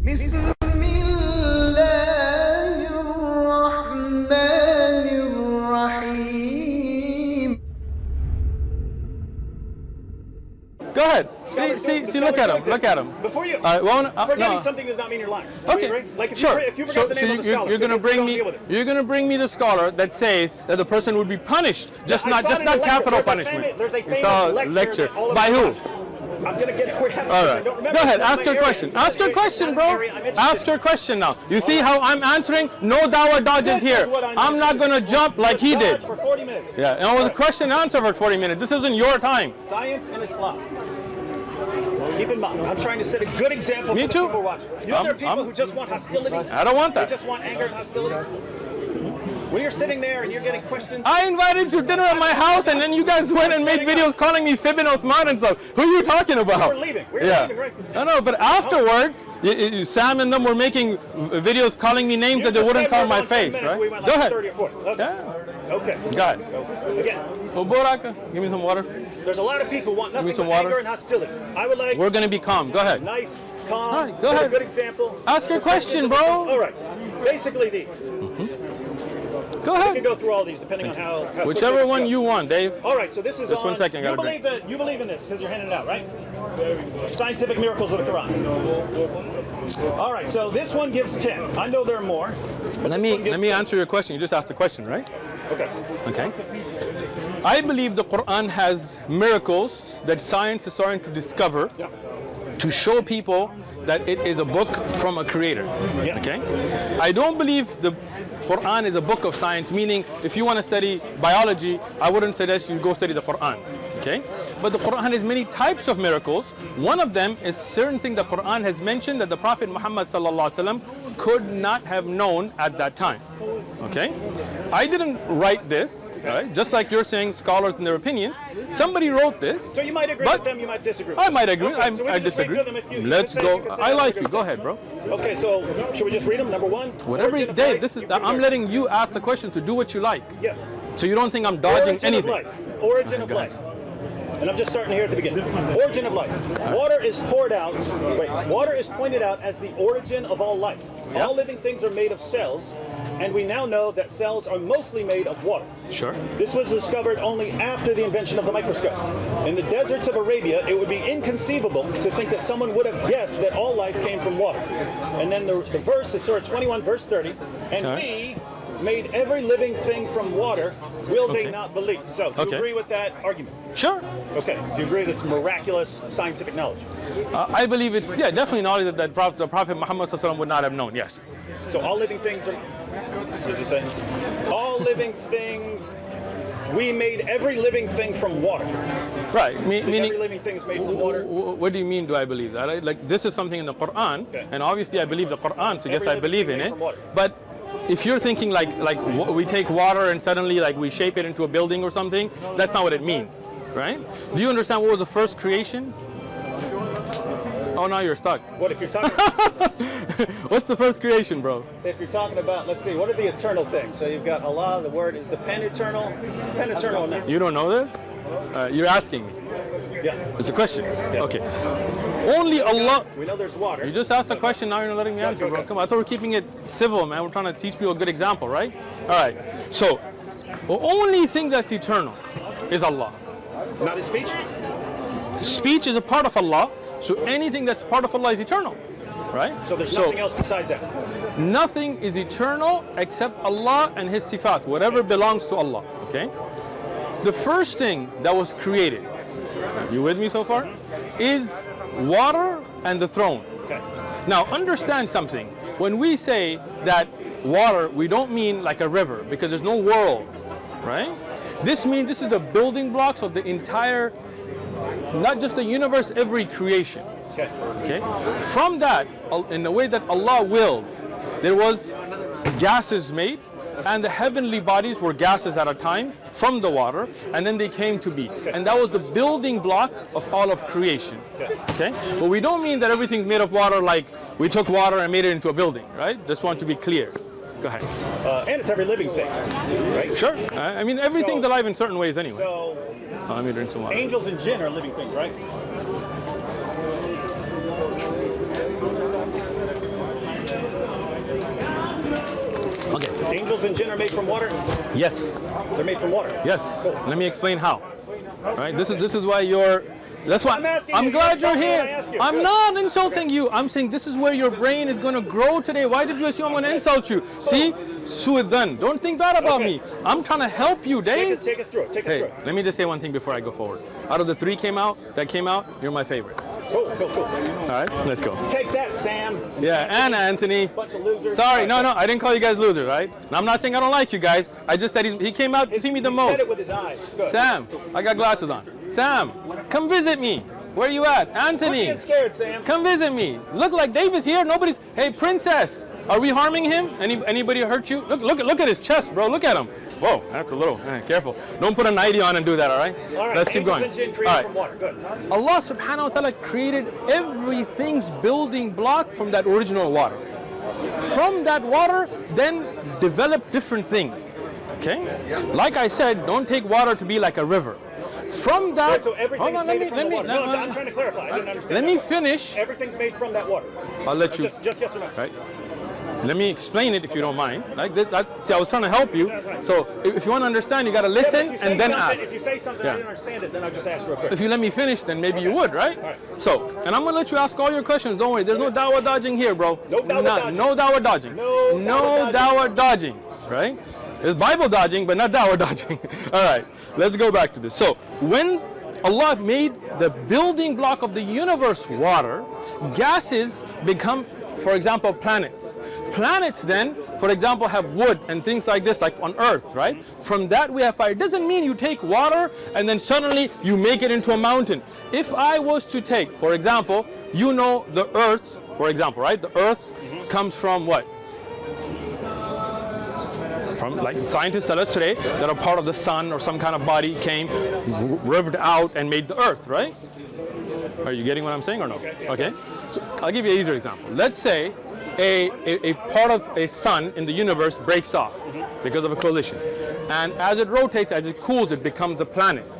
بسم الله الرحمن الرحيم. Go ahead. See, look at him. Look at him. Before you, no. forgetting something does not mean you're lying. Okay, like if sure. you forgot the name of the scholar, you're going to bring me the scholar that says that the person would be punished, just not capital punishment. There's a famous lecture. By who? I'm going to get it for you. All right. Go ahead. Ask your question. Ask your question, bro. Ask your question now. You see how I'm answering? No dawah dodges here. I'm not going to jump like he did. For 40 minutes. Yeah. And it was a question and answer for 40 minutes. This isn't your time. Science and Islam. Keep in mind, I'm trying to set a good example for the people watching. You know there are people who just want hostility? I don't want that. They just want anger and hostility? When you're sitting there and you're getting questions... I invited you to dinner at my house and then you guys went and made videos calling me Fib and Uthman and stuff. Who are you talking about? We're leaving. We're leaving right now. No, but afterwards, Sam and them were making videos calling me names that they wouldn't call my face, right? We went Go like ahead. 30 or 40. Okay. Yeah. Okay. Go ahead. Again. Give me some water. There's a lot of people who want nothing but anger and hostility. I would like... We're going to be calm. Go ahead. Nice, calm, right, go ahead. A good example. Ask your question, bro. All right. Basically these. Go ahead. We can go through all these depending on how whichever one you want, Dave. All right, so this is just 1 second. You believe in this because you're handing it out, right? Scientific miracles of the Quran. All right, so this one gives 10. I know there are more. Let me answer your question. You just asked a question, right? Okay. Okay. I believe the Quran has miracles that science is starting to discover to show people that it is a book from a creator. Yeah. Okay. I don't believe the Quran is a book of science, meaning if you want to study biology, I wouldn't suggest you go study the Quran. Okay? But the Quran has many types of miracles. One of them is certain thing the Quran has mentioned that the Prophet Muhammad ﷺ could not have known at that time. Okay? I didn't write this, right? Just like you're saying scholars and their opinions. Somebody wrote this. So you might agree with them, you might disagree with them. I might agree. Okay, so I disagree. Let's go. I like you. Go ahead, bro. Okay, so should we just read them? Number one? Whatever, Dave, I'm letting you ask the question to do what you like. Yeah. So you don't think I'm dodging anything. Origin of life. And I'm just starting here at the beginning. Origin of life. Water is poured out. Water is pointed out as the origin of all life. Yep. All living things are made of cells, and we now know that cells are mostly made of water. Sure. This was discovered only after the invention of the microscope. In the deserts of Arabia, it would be inconceivable to think that someone would have guessed that all life came from water. And then the verse is Surah 21, verse 30, and we made every living thing from water, will they not believe? So, do you agree with that argument? Sure. Okay, so you agree that it's miraculous scientific knowledge? I believe it's, definitely knowledge that the Prophet Muhammad ﷺ would not have known, yes. So all living things are, what does it say? All living thing, we made every living thing from water. Right, meaning every living thing is made from water. What do you mean, do I believe that? Like, this is something in the Quran, and obviously I believe the Quran, so yes, I believe in it. But if you're thinking like we take water and suddenly like we shape it into a building or something, that's not what it means, right? Do you understand what was the first creation? Oh, now you're stuck. What if you're talking? What's the first creation, bro? If you're talking about, let's see, what are the eternal things? So you've got Allah. The word is the pen-eternal. Pen-eternal now. You don't know this? You're asking me. Yeah. It's a question. Yeah. Okay. Only Allah. We know there's water. You just asked a question. Now you're not letting me answer, bro. Come on. I thought we're keeping it civil, man. We're trying to teach people a good example, right? All right. So, the only thing that's eternal is Allah. Not his speech? Speech is a part of Allah. So anything that's part of Allah is eternal, right? So there's nothing else besides that? Nothing is eternal except Allah and His sifat, whatever belongs to Allah, okay? The first thing that was created, you with me so far, is water and the throne. Okay. Now understand something. When we say that water, we don't mean like a river because there's no world, right? This means this is the building blocks of the entire, not just the universe, every creation. Okay. From that, in the way that Allah willed, there was gases made, and the heavenly bodies were gases at a time from the water, and then they came to be. And that was the building block of all of creation. Okay. But we don't mean that everything's made of water like we took water and made it into a building, right? Just want to be clear. Go ahead. And it's every living thing, right? Sure. I mean, everything's alive in certain ways anyway. So, let me drink some water. Angels and jinn are living things, right? angels and jinn are made from water? Yes. They're made from water. Yes. Cool. Let me explain how. All right. This is why you're. That's why I'm glad you're here. I'm Good. not insulting you. I'm saying this is where your brain is going to grow today. Why did you assume I'm going to insult you? See, suidan. Don't think bad about me. I'm trying to help you, Dave. Take us through it. Take us through it. Let me just say one thing before I go forward. Out of the three that came out, you're my favorite. Cool. All right, let's go. Take that, Sam. Yeah, and Anthony. Bunch of losers. Sorry, no, I didn't call you guys losers, right? And I'm not saying I don't like you guys. I just said he came out to see me the He most. said it with his eyes. Good. Sam, I got glasses on. Sam, come visit me. Where are you at? Anthony. Don't get scared, Sam. Come visit me. Look, like David's here. Nobody's. Hey, princess, are we harming him? Anybody hurt you? Look at his chest, bro. Look at him. Whoa, that's a little. Careful. Don't put a nightie on and do that. All right. All right. Let's keep going. And jinn All created right. from water. Good. Allah subhanahu wa ta'ala created everything's building block from that original water. From that water, then developed different things. Okay? Like I said, don't take water to be like a river. From that, Right, so everything's made from the water. No, let I'm trying to clarify. I didn't understand. Let me finish. Everything's made from that water. I'll let you. Just yes or no. Right. Let me explain it if you don't mind. Like see, I was trying to help you. So if you want to understand, you got to listen and then ask. If you say something I didn't understand it, then I'll just ask real quick. If you let me finish, then maybe you would, right? All right. So, and I'm gonna let you ask all your questions. Don't worry. There's no dawah dodging here, bro. No dawah dodging. No dawah dodging. No dawah dodging. Right? It's Bible dodging, but not dawah dodging. All right. Let's go back to this. So when Allah made the building block of the universe water, gases become, for example, planets. Planets then, for example, have wood and things like this, like on Earth, right? From that we have fire. It doesn't mean you take water and then suddenly you make it into a mountain. If I was to take, for example, you know the Earth, for example, right? The Earth comes from what? From, like scientists tell us today, that a part of the sun or some kind of body came, rived out and made the Earth, right? Are you getting what I'm saying or no? Okay. So I'll give you an easier example. Let's say a part of a sun in the universe breaks off because of a collision. And as it rotates, as it cools, it becomes a planet.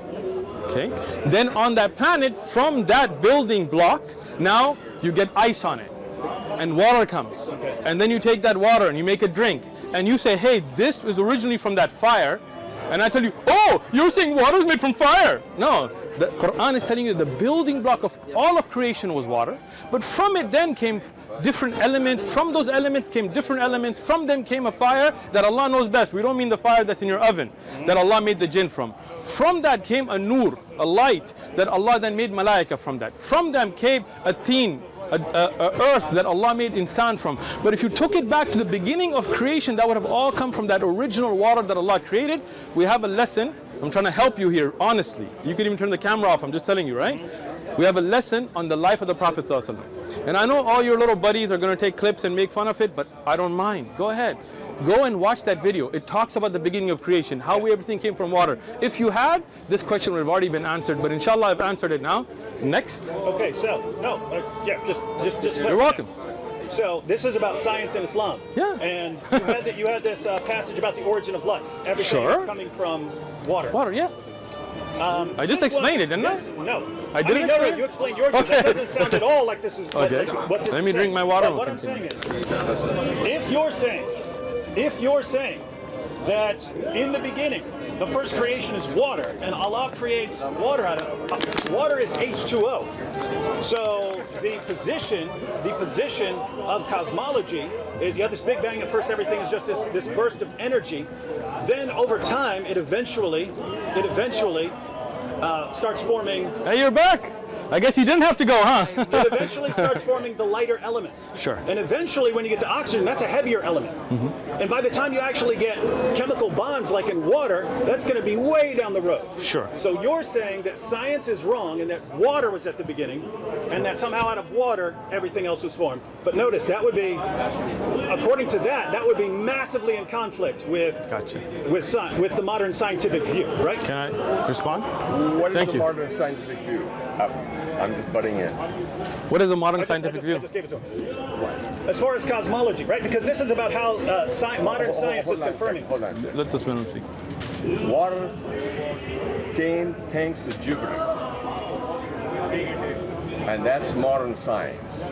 Okay. Then on that planet, from that building block, now you get ice on it. And water comes. And then you take that water and you make a drink. And you say, hey, this was originally from that fire. And I tell you, oh, you're saying water is made from fire. No, the Quran is telling you the building block of all of creation was water. But from it then came different elements. From those elements came different elements. From them came a fire that Allah knows best. We don't mean the fire that's in your oven that Allah made the jinn from. From that came a nur, a light that Allah then made malaika from that. From them came a teen, a earth that Allah made insan from. But if you took it back to the beginning of creation, that would have all come from that original water that Allah created. We have a lesson. I'm trying to help you here, honestly. You can even turn the camera off, I'm just telling you, right? We have a lesson on the life of the Prophet ﷺ. And I know all your little buddies are going to take clips and make fun of it, but I don't mind. Go ahead. Go and watch that video. It talks about the beginning of creation, how everything came from water. If you had, this question would have already been answered, but inshallah I've answered it now. Next. Okay, so, yeah, just You're welcome. So this is about science and Islam. Yeah. And you had this passage about the origin of life. Everything coming from water. Water, yeah. I just explained it, didn't I? No. I didn't no, explain it? you explained yours. Okay. That doesn't sound at all like this is okay. what this Let me is drink saying. my water. But what I'm saying is, if you're saying that in the beginning, the first creation is water, and Allah creates water out of it. Water is H2O. So the position of cosmology is you have this Big Bang. At first, everything is just this burst of energy. Then over time, it eventually starts forming. Hey, you're back. I guess you didn't have to go, huh? It eventually starts forming the lighter elements. Sure. And eventually, when you get to oxygen, that's a heavier element. And by the time you actually get chemical bonds like in water, that's going to be way down the road. Sure. So you're saying that science is wrong and that water was at the beginning, and that somehow out of water, everything else was formed. But notice, that would be, according to that would be massively in conflict with with the modern scientific view, right? Can I respond? What is the modern scientific view? I'm just butting in. What is the modern scientific view? I just gave it to him. As far as cosmology, right? Because this is about how modern science is confirming. Hold on a second. Let this man speak. Water came thanks to Jupiter. And that's modern science.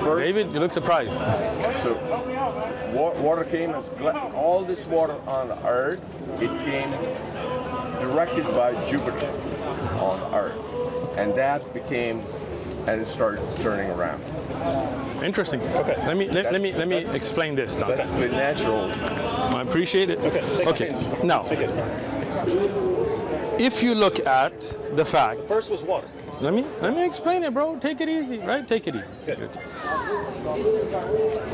First, David, you look surprised. so water came as all this water on Earth. It came directed by Jupiter on Earth, and that became, and it started turning around. Interesting. Okay. Let me explain this, Don. That's the natural. I appreciate it. Okay. Now, Speak it. if you look at the fact, First was water. let me explain it, bro. Take it easy, right? Take it easy. Good.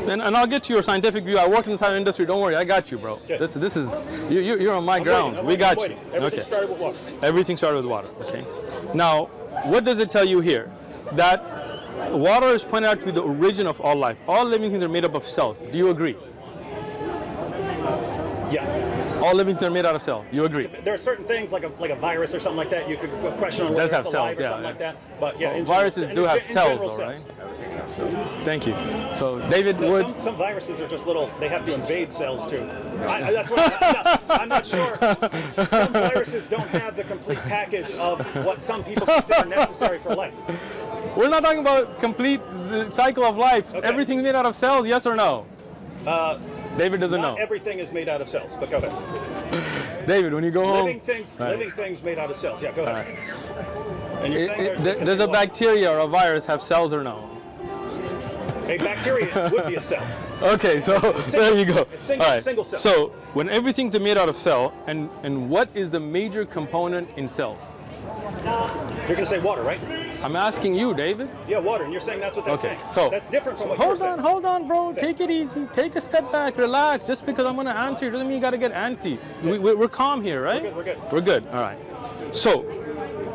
And I'll get to your scientific view. I worked in the tire industry. Don't worry, I got you, bro. Good. This is you're on my ground. I'm We got waiting. you. Everything Okay. started with water. Everything started with water. Okay. Now, what does it tell you here? That water is pointed out to be the origin of all life. All living things are made up of cells. Do you agree? Yeah. All living things are made out of cells. You agree? There are certain things like a virus or something like that. You could question on It does whether have it's alive cells, or yeah, something yeah. like that. But yeah, Well, in general, viruses do have in cells, general, though, right? cells. Thank you. So David No, Wood. some viruses are just little. They have to invade cells too. That's what I'm not sure. Some viruses don't have the complete package of what some people consider necessary for life. We're not talking about complete cycle of life. Okay. Everything's made out of cells, yes or no? David doesn't Not know. everything is made out of cells, but go ahead. David, when you go home, Living things made out of cells. Yeah, go ahead. And you're saying does a bacteria or a virus have cells or no? A bacteria would be a cell. Okay, so there you go. It's single cell. So when everything's made out of cell, and what is the major component in cells? You're going to say water, right? I'm asking you, David. Yeah, water, and you're saying that's what that's Okay, saying. so that's different from what you're saying. Hold on, bro. Take it easy. Take a step back. Relax. Just because I'm going to answer you doesn't mean you got to get antsy. We're calm here, right? We're good. We're good. All right. So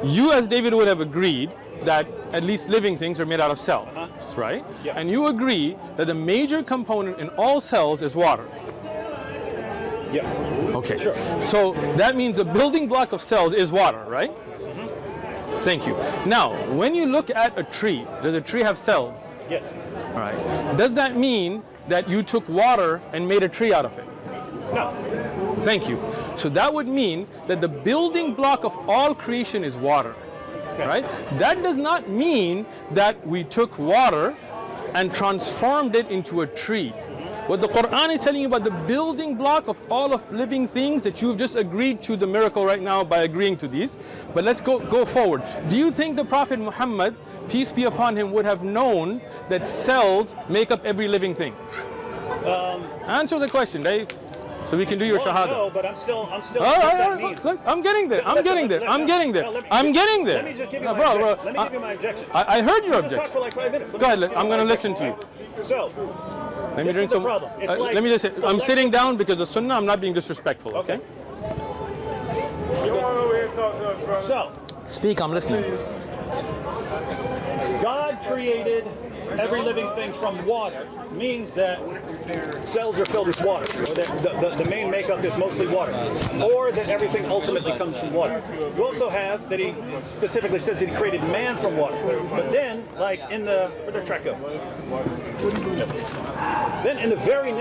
you, as David, would have agreed that at least living things are made out of cells, right? Yeah. And you agree that the major component in all cells is water. Yeah. Okay. Sure. So that means the building block of cells is water, right? Thank you. Now, when you look at a tree, does a tree have cells? Yes. All right. Does that mean that you took water and made a tree out of it? No. Thank you. So that would mean that the building block of all creation is water, right? That does not mean that we took water and transformed it into a tree. What the Quran is telling you about the building block of all of living things, that you've just agreed to the miracle right now by agreeing to these. But let's go forward. Do you think the Prophet Muhammad, peace be upon him, would have known that cells make up every living thing? Answer the question, Dave, so we can do your shahada. No, but I'm still All what right, that means. look, I'm getting there. I'm Listen, getting there. let- I'm no, getting there. no, let me- I'm getting there. Let me just give you my Bro, objection. Let me I- give you my objection. I heard your Just talk objection. for like 5 minutes. Go ahead. I'm going to listen to you. So, Let me this drink is the some. problem. It's like Let me just say, I'm selective- sitting down because of Sunnah. I'm not being disrespectful. Okay. You want over here and talk to us, brother? So, Speak. I'm listening. God created every living thing from water means that cells are filled with water, or that the main makeup is mostly water, or that everything ultimately comes from water. You also have that he specifically says that he created man from water. But then, like in the where'd the track go? Then in the very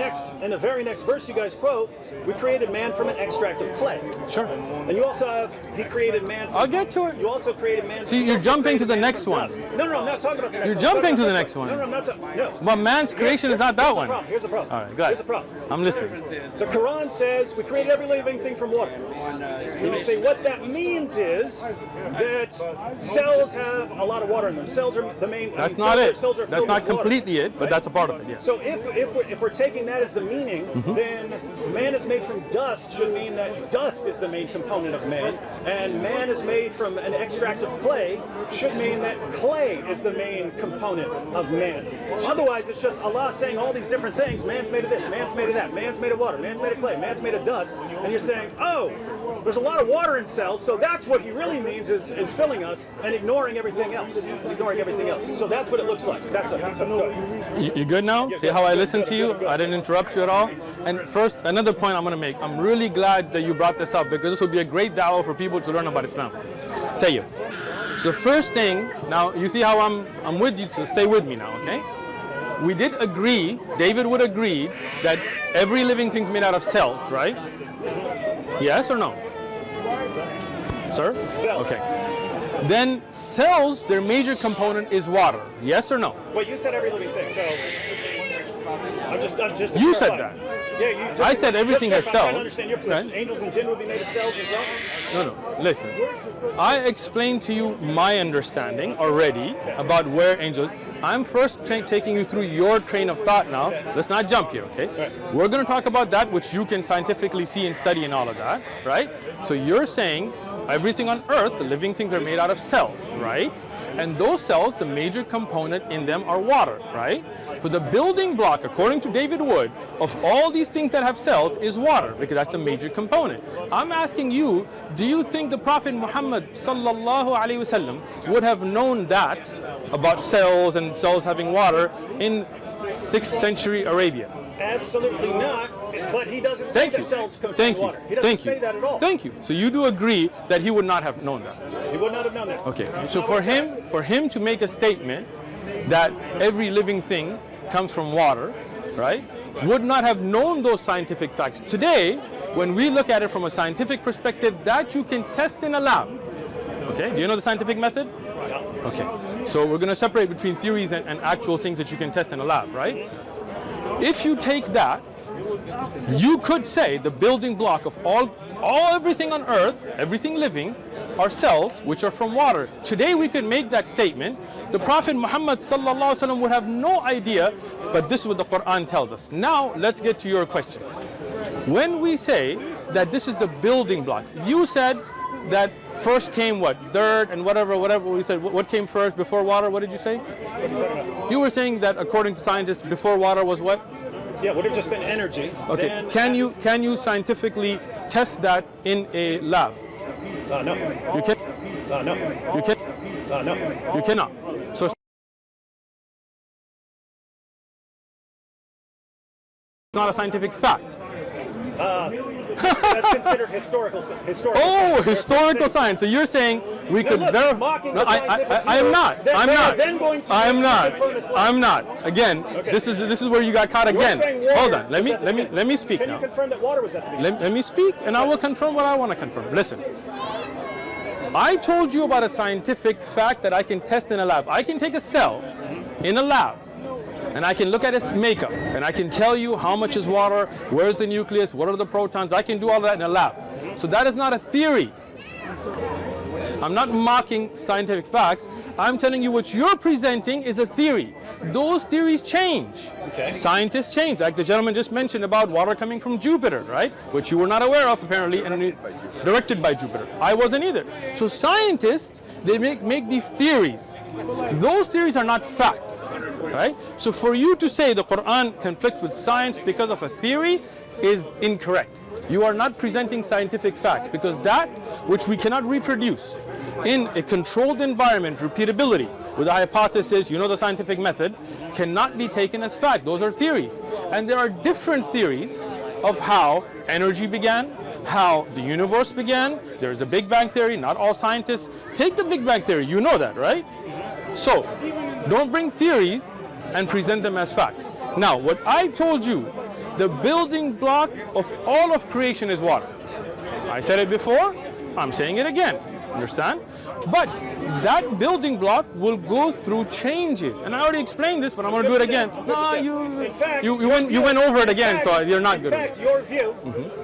next verse you guys quote, we created man from an extract of clay. Sure. And you also have he created man from I'll get to it. You also created man. See, you you're also jumping to created the man next from one. dust. No, I'm not talking about the next You're one. jumping I'm to the talking next about one. No, I'm not talking. No. But man's creation is not that Here's one. The problem. Here's the problem. All right, go ahead. Here's the problem. I'm listening. The Quran says we created every living thing from water. And you say what that means is that cells have a lot of water in them. Cells are the main. That's cells not are- it. cells are That's filled not with water, completely it, but right? that's a part of it. Yeah. So if we're taking that as the meaning, then man is made from dust should mean that dust is the main component of man, and man is made from an extract of clay should mean that clay is the main component of man. Otherwise, it's just Allah saying all these different things. Man's made of this, man's made of that, man's made of water, man's made of clay, man's made of dust, and you're saying, oh, there's a lot of water in cells, so that's what he really means is filling us and ignoring everything else. So that's what it looks like. That's it. So, go ahead. You good now? Yeah, See good, how I good, listened good, to you? good, good. I didn't interrupt you at all. And first, another point I'm going to make. I'm really glad that you brought this up because this would be a great dawah for people to learn about Islam. Tell you. So the first thing, now you see how I'm with you, so stay with me now, okay? We did agree, David would agree, that every living thing's made out of cells, right? Yes or no? Sir? Cells. Okay. Then cells, their major component is water. Yes or no? Well, you said every living thing, so I'm just. You said that. Yeah, you. Just, I said everything has I'm trying cells. to understand your position. Right? Angels and jinn would be made of cells as well. No. Listen. I explained to you my understanding already about where angels. I'm first taking you through your train of thought now. Let's not jump here, okay? Right. We're going to talk about that which you can scientifically see and study and all of that, right? So you're saying everything on earth, the living things are made out of cells, right? And those cells, the major component in them are water, right? So the building block, according to David Wood, of all these things that have cells is water, because that's the major component. I'm asking you, do you think the Prophet Muhammad sallallahu alaihi wasallam would have known that about cells and cells having water in 6th century Arabia? Absolutely not. But he doesn't say that cells contain water. He doesn't say that at all. Thank you. So you do agree that he would not have known that? He would not have known that. Okay. So for him to make a statement that every living thing comes from water, right, would not have known those scientific facts. Today, when we look at it from a scientific perspective, that you can test in a lab. Okay. Do you know the scientific method? Yeah. Okay. So we're going to separate between theories and actual things that you can test in a lab, right? If you take that, you could say the building block of everything on earth, everything living, are cells which are from water. Today we could make that statement. The Prophet Muhammad sallallahu alaihi wasallam would have no idea, but this is what the Quran tells us. Now let's get to your question. When we say that this is the building block, you said that first came what? Dirt and whatever we said. What came first before water? What did you say? You were saying that according to scientists, before water was what? Yeah, would have just been energy. Okay. Can you scientifically test that in a lab? No. You can. No. You can. No. You cannot. So it's not a scientific fact. That's considered historical. Oh, historical science. So you're saying we could verify? No, I am not. I'm not. Again, okay. This is where you got caught again. Hold on. Let me speak now. Can you confirm that water was at the beginning? Let me speak, and I will confirm what I want to confirm. Listen. I told you about a scientific fact that I can test in a lab. I can take a cell in a lab, and I can look at its makeup, and I can tell you how much is water, where's the nucleus, what are the protons. I can do all that in a lab. So that is not a theory. I'm not mocking scientific facts. I'm telling you what you're presenting is a theory. Those theories change. Okay. Scientists change, like the gentleman just mentioned about water coming from Jupiter, right? Which you were not aware of apparently, and directed by Jupiter. I wasn't either. So scientists, they make these theories. Those theories are not facts, right? So for you to say the Quran conflicts with science because of a theory is incorrect. You are not presenting scientific facts, because that which we cannot reproduce in a controlled environment, repeatability, with a hypothesis, you know the scientific method, cannot be taken as fact. Those are theories. And there are different theories of how energy began, how the universe began. There's a Big Bang theory. Not all scientists take the Big Bang theory. You know that, right? So don't bring theories and present them as facts. Now, what I told you, the building block of all of creation is water. I said it before, I'm saying it again. Understand? But that building block will go through changes. And I already explained this, but I'm going to do it again. No, you went over it again, so you're not good. In fact, your view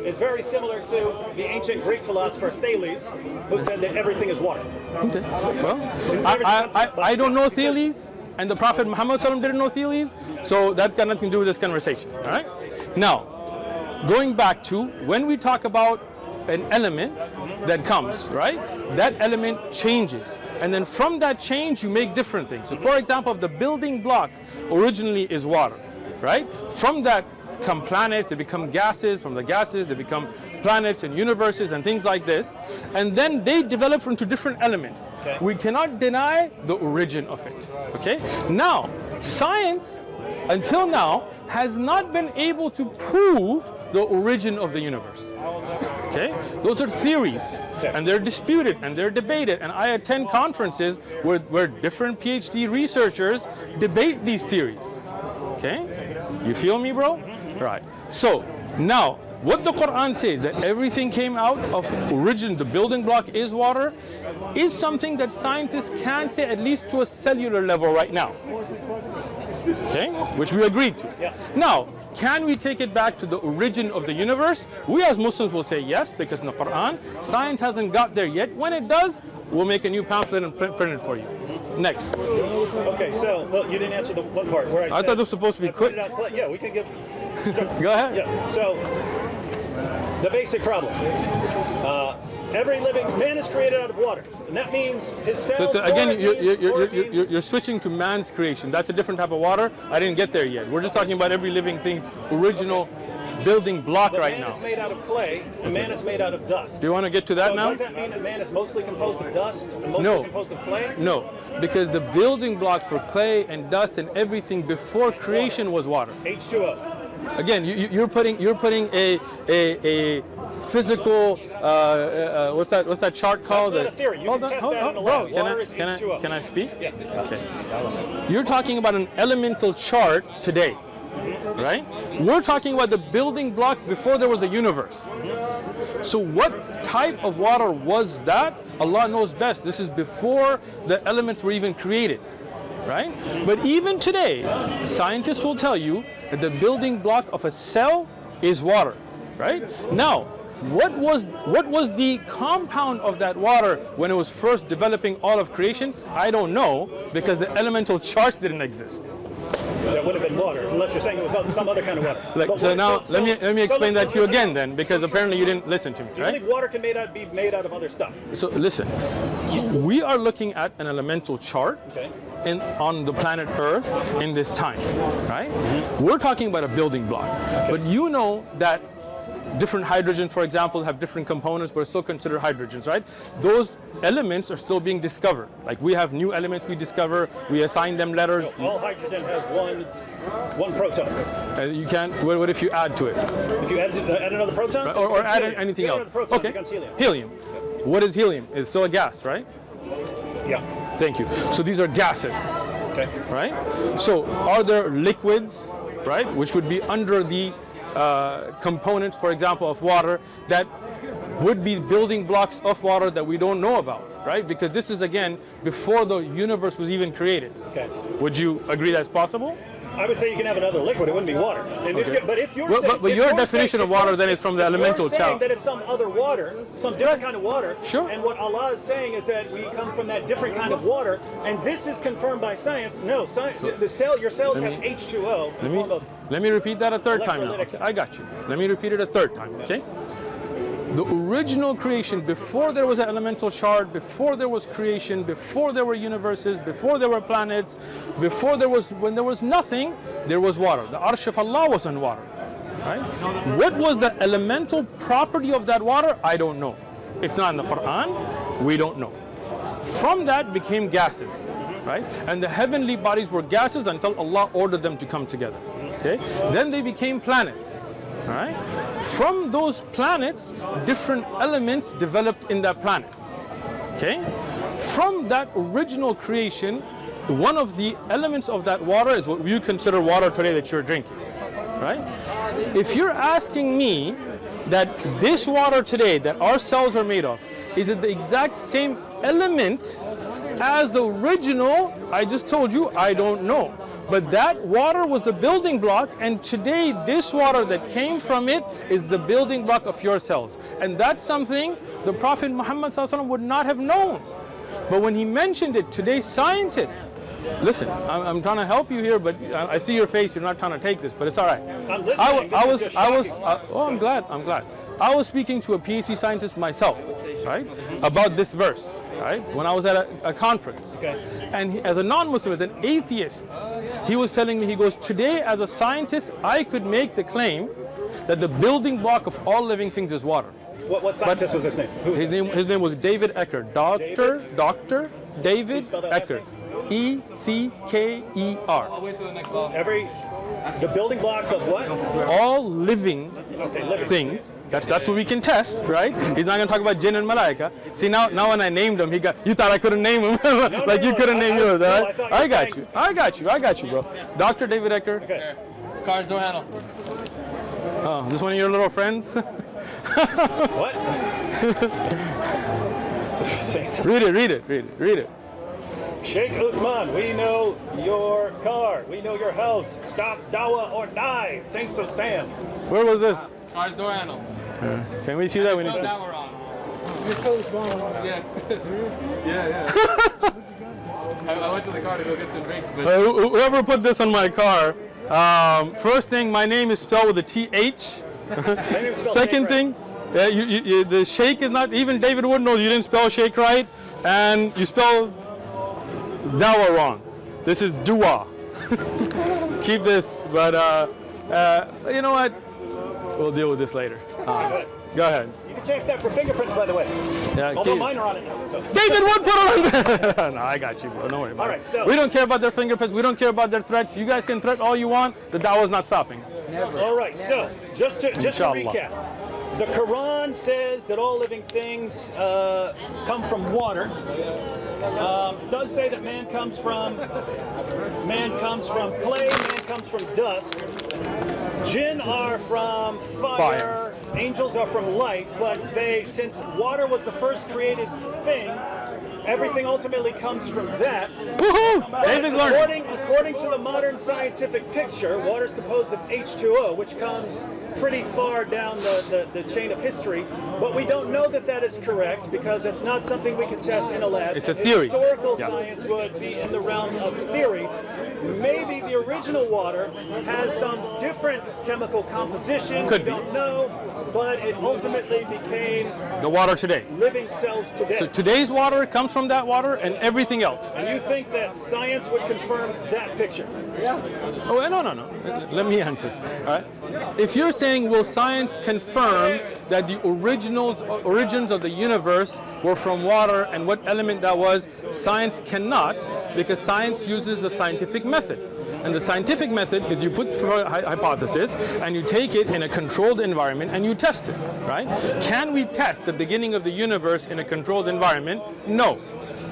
is very similar to the ancient Greek philosopher Thales, who said that everything is water. Okay. Well, I don't know Thales, and the Prophet Muhammad didn't know Thales, so that's got nothing to do with this conversation. All right? Now, going back to when we talk about an element that comes, right? That element changes. And then from that change, you make different things. So for example, if the building block originally is water, right? From that come planets, they become gases. From the gases, they become planets and universes and things like this. And then they develop into different elements. Okay. We cannot deny the origin of it, okay? Now, science, until now, has not been able to prove the origin of the universe. Okay? Those are theories, and they're disputed, and they're debated, and I attend conferences where different PhD researchers debate these theories. Okay? You feel me, bro? Right. So, now, what the Quran says, that everything came out of origin, the building block is water, is something that scientists can say at least to a cellular level right now. Okay, which we agreed to. Yeah. Now, can we take it back to the origin of the universe? We as Muslims will say yes, because in the Quran, science hasn't got there yet. When it does, we'll make a new pamphlet and print it for you. Next. Okay, so, well, you didn't answer the one part where I said... I thought it was supposed to be quick. Yeah, we can give... Go ahead. Yeah, so, the basic problem. Every living man is created out of water, and that means his cells... So again, you're switching to man's creation. That's a different type of water. I didn't get there yet. We're just talking about every living thing's original building block right now. Man is made out of clay, and man is made out of dust. Do you want to get to that So now? does that mean that man is mostly composed of dust and mostly composed of clay? No, because the building block for clay and dust and everything before creation was water. H2O. Again, you're putting a physical what's that chart called? That's not a theory. You can test that in the lab. Water is H2O. Can I speak? Yeah. Okay. You're talking about an elemental chart today, right? We're talking about the building blocks before there was a universe. So what type of water was that? Allah knows best. This is before the elements were even created, right? But even today, scientists will tell you that the building block of a cell is water, right? Now, what was the compound of that water when it was first developing all of creation? I don't know, because the elemental charts didn't exist. That would have been water, unless you're saying it was some other kind of water. Let me explain that to you again then, because apparently you didn't listen to me, So right? you think water can be made out of other stuff? So listen, we are looking at an elemental chart Okay. on the planet Earth in this time, right? We're talking about a building block, but you know that different hydrogen, for example, have different components, but are still considered hydrogens, right? Those elements are still being discovered. Like we have new elements we discover, we assign them letters. No, all hydrogen has one proton. You can't. What if you add to it? If you add another proton, Right? Or add helium. anything If you add else? another proton, it Okay. becomes helium. Helium. What is helium? It's still a gas, right? Yeah. Thank you. So these are gases, Okay. right? So are there liquids, right, which would be under the components, for example, of water, that would be building blocks of water that we don't know about, right? Because this is, again, before the universe was even created. Okay. Would you agree that's possible? I would say you can have another liquid. It wouldn't be water. And Okay. but if you're Well, saying, but if your you're definition saying- of water then is from the elemental You're saying chart. that it's some other water, some different kind of water. Sure. And what Allah is saying is that we come from that different kind of water, and this is confirmed by science. No, your cells have H2O. in the form of Let me repeat that a third time now. electrolytic. Okay, I got you. Let me repeat it a third time, okay? The original creation, before there was an elemental chart, before there was creation, before there were universes, before there were planets, when there was nothing, there was water. The Arsh of Allah was on water, right? What was the elemental property of that water? I don't know. It's not in the Quran. We don't know. From that became gases, right? And the heavenly bodies were gases until Allah ordered them to come together, okay? Then they became planets. All right? From those planets, different elements developed in that planet. Okay? From that original creation, one of the elements of that water is what you consider water today that you're drinking. Right? If you're asking me that this water today that our cells are made of, is it the exact same element as the original? I just told you I don't know. But that water was the building block, and today this water that came from it is the building block of your cells. And that's something the Prophet Muhammad ﷺ would not have known. But when he mentioned it, today scientists, listen, I'm trying to help you here, but I see your face, you're not trying to take this, but it's all right. I'm listening. I'm glad. I was speaking to a PhD scientist myself, right, about this verse, right, when I was at a conference. Okay. And as a non-Muslim, as an atheist, he was telling me, he goes, today as a scientist, I could make the claim that the building block of all living things is water. What scientist was his name? Who was His name was David Ecker. Dr. David spell that last Ecker. E-C-K-E-R. The building blocks of what? All living living things. That's what we can test, right? He's not going to talk about jinn and malaika. See, now when I named him, you thought I couldn't name him. Like you couldn't name yours, all right? I got you, bro. Dr. David Ecker. Okay. Car's door handle. Oh, is this one of your little friends? What? Read it. Sheikh Uthman, we know your car. We know your house. Stop dawah or die, Saints of Sam. Where was this? Car's door handle. Can we see that? We need Spelled to... that wrong. Yeah. Yeah. I went to the car to go get some drinks, but Whoever put this on my car, first thing, my name is spelled with a TH. Second thing, the Sheikh is not, even David Wood knows you didn't spell Sheikh right, and you spelled Dawah wrong. This is Dua. Keep this, but you know what? We'll deal with this later. Go ahead. You can check that for fingerprints, by the way. Yeah, Although mine are on it now. So. David Wood put it on. No, I got you, bro. Don't worry about All right, it. so We don't care about their fingerprints. We don't care about their threats. You guys can threat all you want. The Dawah's not stopping. never. all right. So just to Inshallah. recap, the Quran says that all living things come from water. Does say that man comes from clay, man comes from dust. Jinn are from fire, angels are from light, but since water was the first created thing, everything ultimately comes from that. Woohoo! David's learning. According to the modern scientific picture, water is composed of H2O, which comes pretty far down the chain of history, but we don't know that that is correct because it's not something we can test in a lab. It's a theory. Historical science would be in the realm of theory. Maybe the original water had some different chemical composition. Could we don't know, but it ultimately became The water today. living cells today. So today's water comes from that water and everything else. And you think that science would confirm that picture? Oh, no. Let me answer. All right. If you're saying, will science confirm that the origins of the universe were from water and what element that was, science cannot, because science uses the scientific method. And the scientific method is you put forward a hypothesis and you take it in a controlled environment and you test it, right? Can we test the beginning of the universe in a controlled environment? No.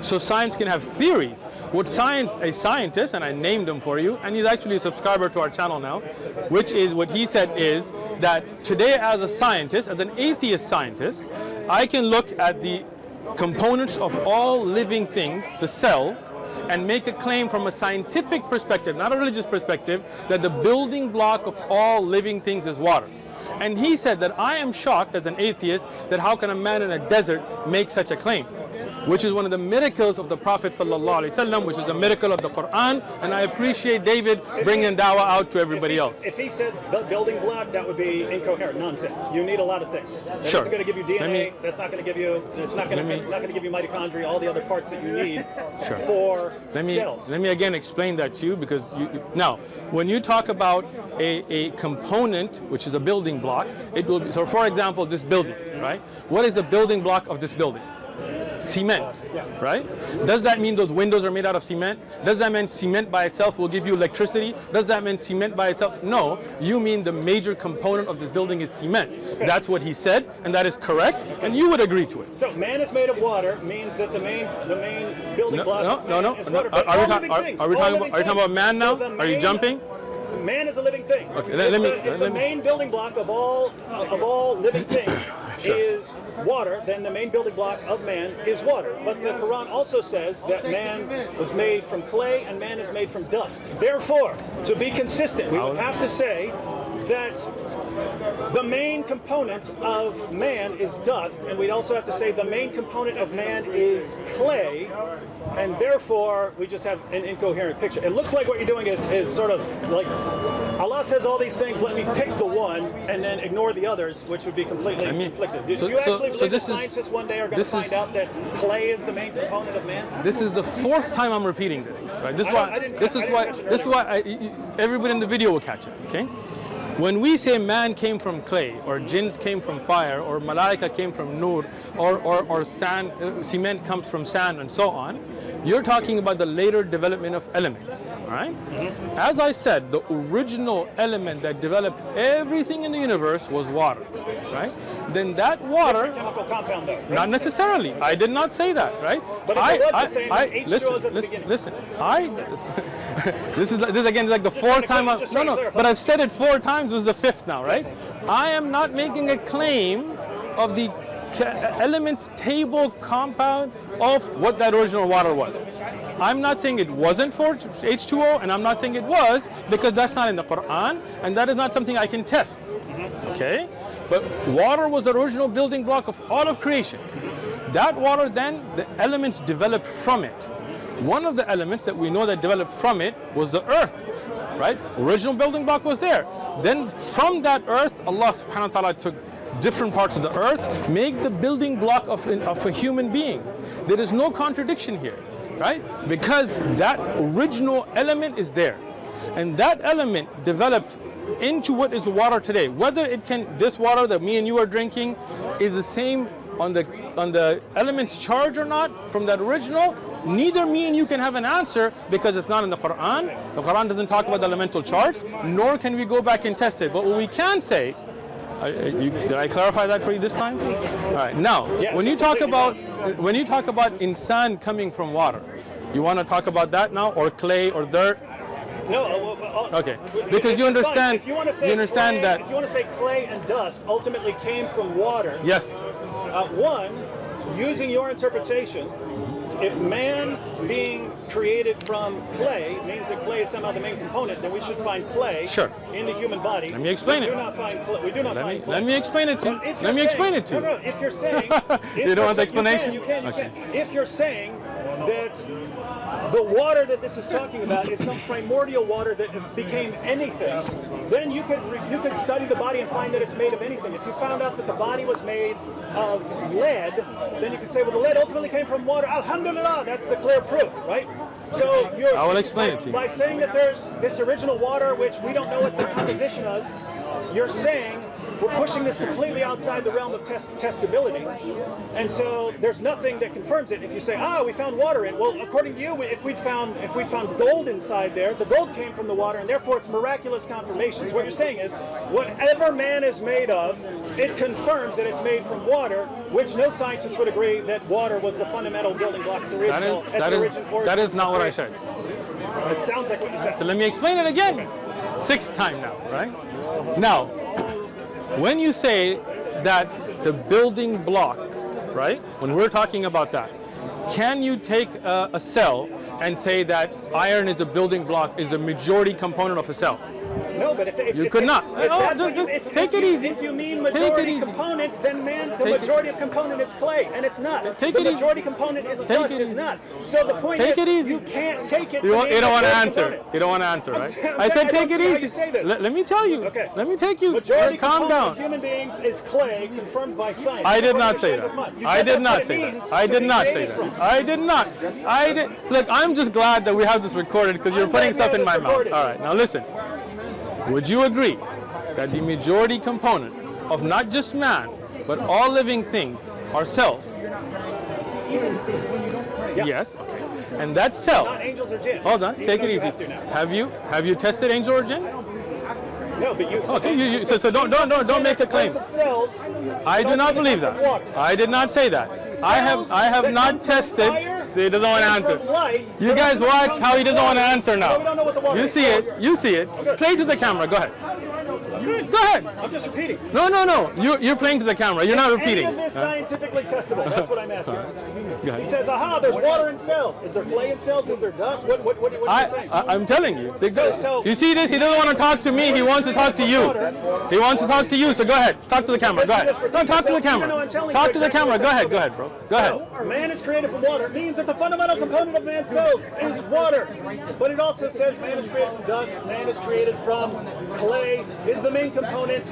So science can have theories. What a scientist, and I named him for you, and he's actually a subscriber to our channel now, which is what he said is that today as a scientist, as an atheist scientist, I can look at the components of all living things, the cells, and make a claim from a scientific perspective, not a religious perspective, that the building block of all living things is water. And he said that I am shocked as an atheist that how can a man in a desert make such a claim? Which is one of the miracles of the Prophet ﷺ, which is the miracle of the Quran, and I appreciate David bringing dawah out to everybody else. If he said the building block, that would be incoherent nonsense. You need a lot of things. That's Sure. not going to give you DNA. That's not going to give you. It's not going to give you mitochondria. All the other parts that you need Sure. for cells. Let me again explain that to you, because now when you talk about a component which is a building block, it will be, so for example, this building, right? What is the building block of this building? Cement, right? Does that mean those windows are made out of cement? Does that mean cement by itself will give you electricity? Does that mean cement by itself? No, you mean the major component of this building is cement. That's what he said, and that is correct, and you would agree to it. So man is made of water means that the main building block No. is water. Are we talking about man now? So Are you jumping? Man is a living thing. Okay, If the main building block of all living things is water, then the main building block of man is water. But the Quran also says that man was made from clay and man is made from dust. Therefore, to be consistent, we would have to say that the main component of man is dust, and we'd also have to say the main component of man is clay, and therefore we just have an incoherent picture. It looks like what you're doing is sort of like Allah says all these things, let me pick the one and then ignore the others, which would be completely conflicted. Do you actually believe that scientists one day are going to find out that clay is the main component of man? This is the fourth time I'm repeating this. Right? This is why everybody in the video will catch it. Okay. When we say man came from clay, or jinns came from fire, or malaika came from nur, or sand, cement comes from sand, and so on, you're talking about the later development of elements, all right? Mm-hmm. As I said, the original element that developed everything in the universe was water, right? Then that water... chemical compound, though. Right? Not necessarily. I did not say that, right? But if it was the same, H2O is at the beginning. Listen, this is again like the fourth time. But I've said it 4 times times, this is the fifth now, right? I am not making a claim of the elements table compound of what that original water was. I'm not saying it wasn't for H2O, and I'm not saying it was, because that's not in the Quran, and that is not something I can test. Okay? But water was the original building block of all of creation. That water then, the elements developed from it. One of the elements that we know that developed from it was the earth, right? Original building block was there. Then from that earth, Allah subhanahu wa ta'ala took different parts of the earth, make the building block of a human being. There is no contradiction here, right? Because that original element is there. And that element developed into what is water today. Whether it can, this water that me and you are drinking is the same on the element's charge or not from that original, neither me and you can have an answer because it's not in the Quran. The Quran doesn't talk about the elemental charts, nor can we go back and test it. But what we can say, did I clarify that for you this time? All right. Now, when you talk about insan coming from water, you want to talk about that now, or clay or dirt? No. Okay. Because you understand. If you want to say clay, that. If you want to say clay and dust ultimately came from water. Yes. One, using your interpretation, if man being created from clay means that clay is somehow the main component, then we should find clay in the human body. Let me explain it. We do not find clay. Let me explain it to you. Let me explain it to you. No, if you're saying... You don't want the explanation? You can. If you're saying that the water that this is talking about is some primordial water that became anything, then you could study the body and find that it's made of anything. If you found out that the body was made of lead, then you could say, well, the lead ultimately came from water. Alhamdulillah, that's the clear proof, right? So I will explain it to you. By saying that there's this original water, which we don't know what the composition is, you're saying we're pushing this completely outside the realm of testability, and so there's nothing that confirms it. If you say, we found water in, well, according to you, if we'd found gold inside there, the gold came from the water, and therefore it's miraculous confirmation. So what you're saying is, whatever man is made of, it confirms that it's made from water, which no scientist would agree that water was the fundamental building block of the original. That is not what I said. It sounds like what you said. So let me explain it again. Sixth time now, right? Now, when you say that the building block, right? When we're talking about that, can you take a cell and say that iron is the building block, is the majority component of a cell? No, but if you could not. Take it easy. If you mean majority component, then the majority of component is clay, and it's not. The majority component is dust, is not. So the point is, you can't take it. You don't want to answer. You don't want to answer, right? I said take it easy. Let me tell you. Okay. Let me take you. Majority calm down. of human beings is clay, confirmed by science. I did not say that. I did not say that. I did not say that. I did not. Look, I'm just glad that we have this recorded because you're putting stuff in my mouth. All right, now listen. Would you agree that the majority component of not just man, but all living things are cells? Yeah. Yes. Okay. And that cell. Not angels or jinn. Hold on. Take it easy. Have you tested angel or jinn? No, but you. Okay. So don't make a claim. Cells. I do not believe that. I did not say that. I have not tested. See, he doesn't want to answer. You guys watch how he doesn't want to answer now. You see it. You see it. Play to the camera. Go ahead. Go ahead. I'm just repeating. No. You're playing to the camera. You're not repeating. Is any of this scientifically testable? That's what I'm asking. He says, aha, there's water in cells. Is there clay in cells? Is there dust? What are you saying? I'm telling you. You see this? He doesn't want to talk to me. He wants to talk to you. He wants to talk to you. So go ahead. Talk to the camera. Go ahead. No, talk to the camera. Talk to the camera. Go ahead, bro. Go ahead. Man is created from water. It means that the fundamental component of man's cells is water. But it also says man is created from dust. Man is created from clay. Is the main component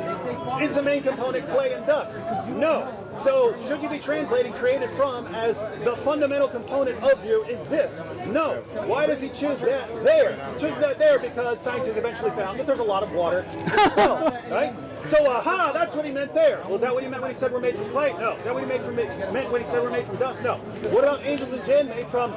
clay and dust? No. So should you be translating created from as the fundamental component of you is this? No. Why does he choose that there? He chooses that there because scientists eventually found that there's a lot of water in cells, right? So, aha, that's what he meant there. Well, is that what he meant when he said we're made from clay? No. Is that what he meant when he said we're made from dust? No. What about angels and jinn made from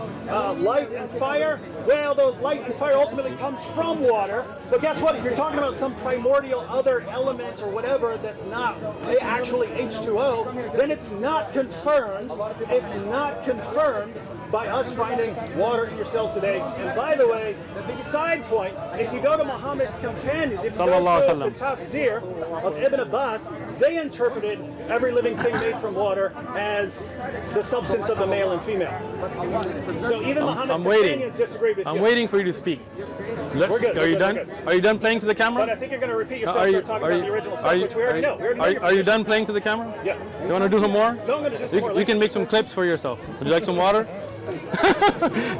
light and fire? Well, the light and fire ultimately comes from water. But guess what? If you're talking about some primordial other element or whatever that's not actually H2O, then it's not confirmed. It's not confirmed by us finding water in your cells today. And by the way, side point, if you go to Muhammad's companions, if you go to the tafsir of Ibn Abbas, they interpreted every living thing made from water as the substance of the male and female. So even Muhammad's companions disagree with you. I'm waiting for you to speak. We're good. Are you done? Good. Are you done playing to the camera? But I think you're going to repeat yourself and start talking about the original stuff, which we already know. Are you done playing to the camera? Yeah. You want to do some more? No, I'm going to do some more. You can make some clips for yourself. Would you like some water?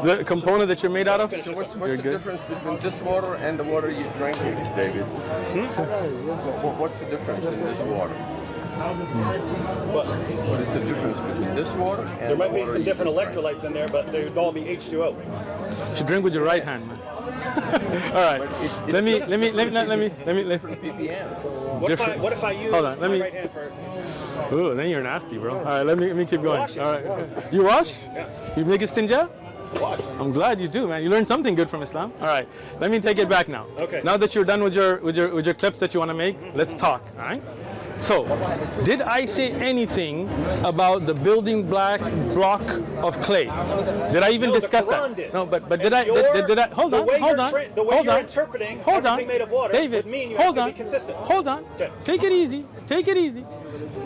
The component that you're made out of? So what's the difference between this water and the water you drank, David? What's the difference in this water? What is the difference between this water and there might be some different electrolytes in there, but they would all be H2O. You should drink with your right hand, man. All right. Let me. What if I use my right hand for? Ooh, then you're nasty, bro. All right, let me keep going. All right. You wash? Yeah. You make a stinja? Wash. I'm glad you do, man. You learned something good from Islam. All right. Let me take it back now. Okay. Now that you're done with your clips that you want to make, let's talk. All right. So, did I say anything about the building block of clay? Did I even discuss that? No, but did I? Hold on. The way you're interpreting everything made of water David, would mean you have to be consistent. Hold on. Okay. Take it easy. Take it easy.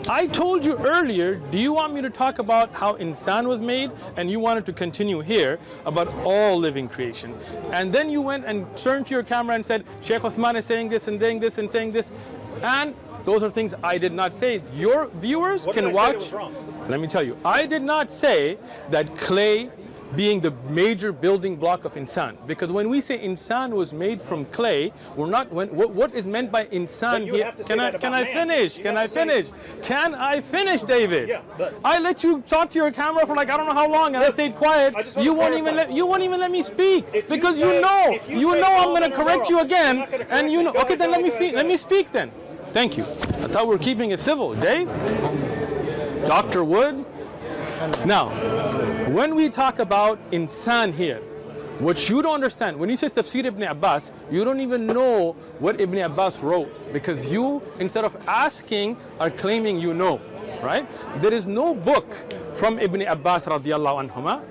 I told you earlier, do you want me to talk about how insan was made? And you wanted to continue here about all living creation. And then you went and turned to your camera and said, Sheikh Uthman is saying this and saying this and saying this. And those are things I did not say. Your viewers can watch. Let me tell you, I did not say that clay being the major building block of insan, because when we say insan was made from clay, we're not. What is meant by insan here? Can I finish? Can I finish? Can I finish, David? Yeah, but I let you talk to your camera for like I don't know how long, and I stayed quiet. You won't even let me speak because you know I'm going to correct you again, and you know. Okay, then let me speak. Let me speak then. Thank you. I thought we were keeping it civil, Dave. Dr. Wood. Now, when we talk about insan here, what you don't understand, when you say Tafsir Ibn Abbas, you don't even know what Ibn Abbas wrote, because you, instead of asking, are claiming you know, right? There is no book from Ibn Abbas radiallahu anhuma.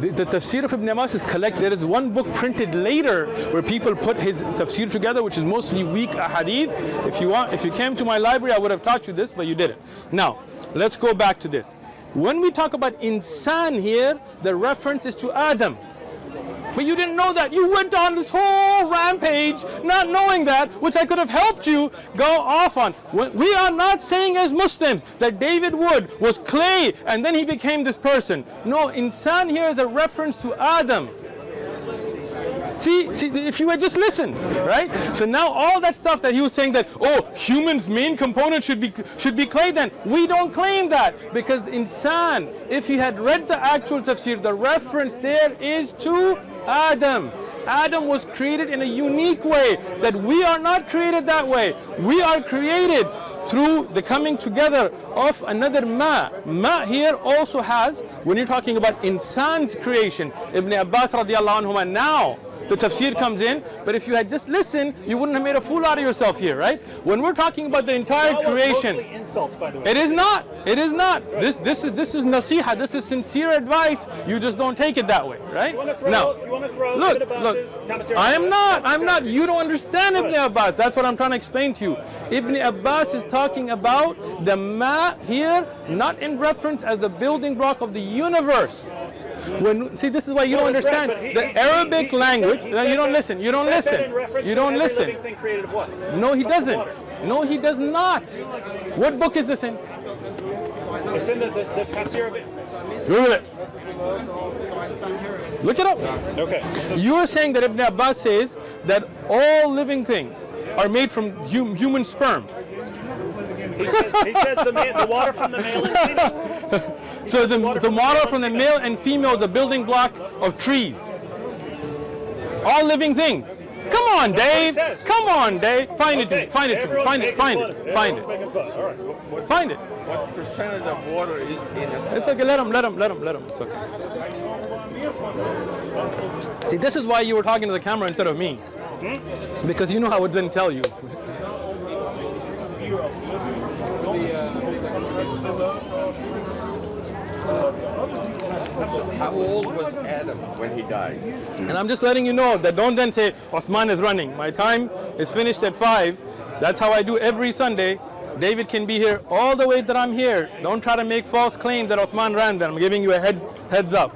The Tafsir of Ibn Abbas is collected. There is one book printed later where people put his Tafsir together, which is mostly weak ahadith. If you came to my library, I would have taught you this, but you didn't. Now, let's go back to this. When we talk about insan here, the reference is to Adam. But you didn't know that. You went on this whole rampage not knowing that, which I could have helped you go off on. We are not saying as Muslims that David Wood was clay and then he became this person. No, insan here is a reference to Adam. See, if you had just listened, right? So now all that stuff that he was saying that, oh, humans' main component should be clay, then we don't claim that, because insan, if you had read the actual tafsir, the reference there is to Adam. Adam was created in a unique way, that we are not created that way. We are created through the coming together of another ma. Ma here also has, when you're talking about insan's creation, Ibn Abbas radiallahu anhuma, now the tafsir comes in, but if you had just listened, you wouldn't have made a fool out of yourself here, right? When we're talking about the entire creation, mostly insults, by the way. it is not. It is not. Right. This is nasiha. This is sincere advice. You just don't take it that way, right? You want to throw look. I'm not. You don't understand Ibn Right. Abbas. That's what I'm trying to explain to you. Ibn Abbas is talking about the ma here, not in reference as the building block of the universe. See, this is why you don't understand the Arabic language. You don't listen. You don't listen. You don't listen. No, he doesn't. No, he does not. What book is this in? It's in the tafsir of it. Google it. Look it up. Okay. You are saying that Ibn Abbas says that all living things are made from human sperm. He says the water from the male and female. So the water from the male and female is the building block of trees. All living things. Come on, Dave. Come on, Dave. Find it. Find it. Find it. Find it. Find it. Find it. What percentage of water is in a cell? It's okay. Let him. It's okay. See, this is why you were talking to the camera instead of me. Because you know I would then tell you. How old was Adam when he died? And I'm just letting you know that don't then say, Osman is running. My time is finished at 5. That's how I do every Sunday. David can be here all the way that I'm here. Don't try to make false claims that Osman ran then. I'm giving you a heads up.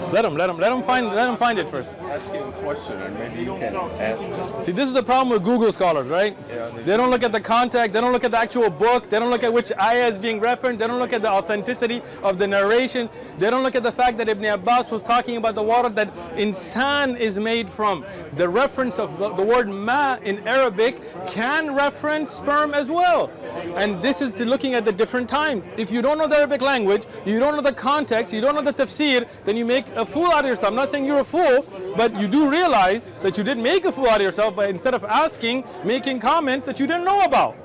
Let him find it first. Ask him a question and maybe you can ask him. See, this is the problem with Google scholars, right? Yeah, they don't look at the context, they don't look at the actual book, they don't look at which ayah is being referenced, they don't look at the authenticity of the narration, they don't look at the fact that Ibn Abbas was talking about the water that insan is made from. The reference of the word ma in Arabic can reference sperm as well. And this is looking at the different time. If you don't know the Arabic language, you don't know the context, you don't know the tafsir, then you make a fool out of yourself. I'm not saying you're a fool, but you do realize that you did make a fool out of yourself by instead of asking, making comments that you didn't know about.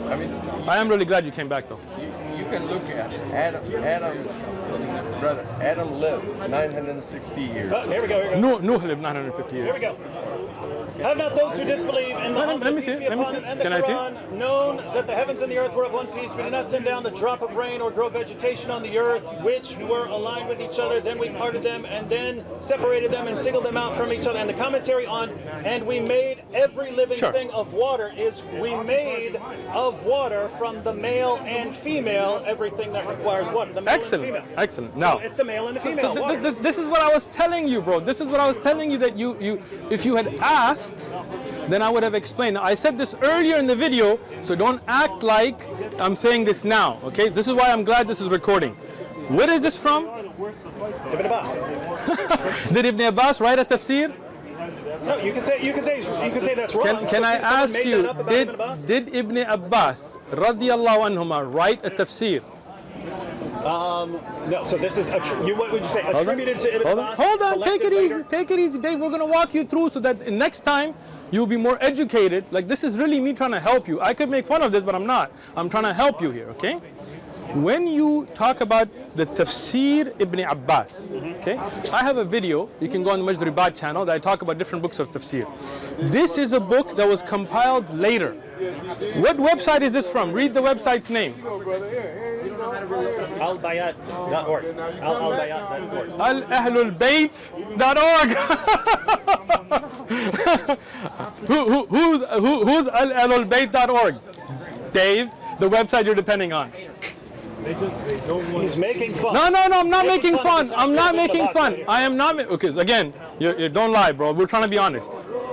I mean, I am really glad you came back though. you can look at Adam's brother. Adam lived 960 years. Oh, here we go. Here we go. Nuh lived 950 years. Here we go. Have not those who disbelieve in Muhammad, peace be upon him, and the Quran, known that the heavens and the earth were of one piece? We did not send down a drop of rain or grow vegetation on the earth, which were aligned with each other. Then we parted them and then separated them and singled them out from each other. And the commentary on, and we made every living thing of water, is we made of water from the male and female everything that requires water. The male and female. Excellent. Now, so it's the male and the female. This is what I was telling you, bro. This is what I was telling you, that if you had asked, then I would have explained. Now, I said this earlier in the video, so don't act like I'm saying this now, okay? This is why I'm glad this is recording. Where is this from? Ibn Abbas. Did Ibn Abbas write a tafsir? No, you can say that's wrong. Can I ask you, did Ibn Abbas radiyallahu anhuma write a tafsir? No, so this is, what would you say, attributed to Ibn Abbas? Hold on, take it easy, Dave. We're going to walk you through so that next time you'll be more educated. Like, this is really me trying to help you. I could make fun of this, but I'm not. I'm trying to help you here, okay? When you talk about the Tafsir Ibn Abbas, okay? I have a video, you can go on the Majribat channel, that I talk about different books of Tafsir. This is a book that was compiled later. What website is this from? Read the website's name. Albayat.org. Albayat.org. Alahlulbayt.org. Who's alahlulbayt.org? Dave, the website you're depending on. He's making fun. No, I'm not making fun. I'm not making fun. I am not. Okay, again, you don't lie, bro. We're trying to be honest.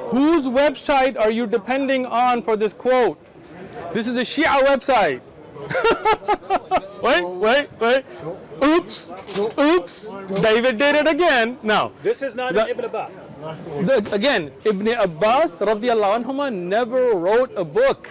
Whose website are you depending on for this quote? This is a Shia website. Wait. Oops. David did it again. Now, this is not Ibn Abbas. Again, Ibn Abbas radiyallahu anhuma never wrote a book.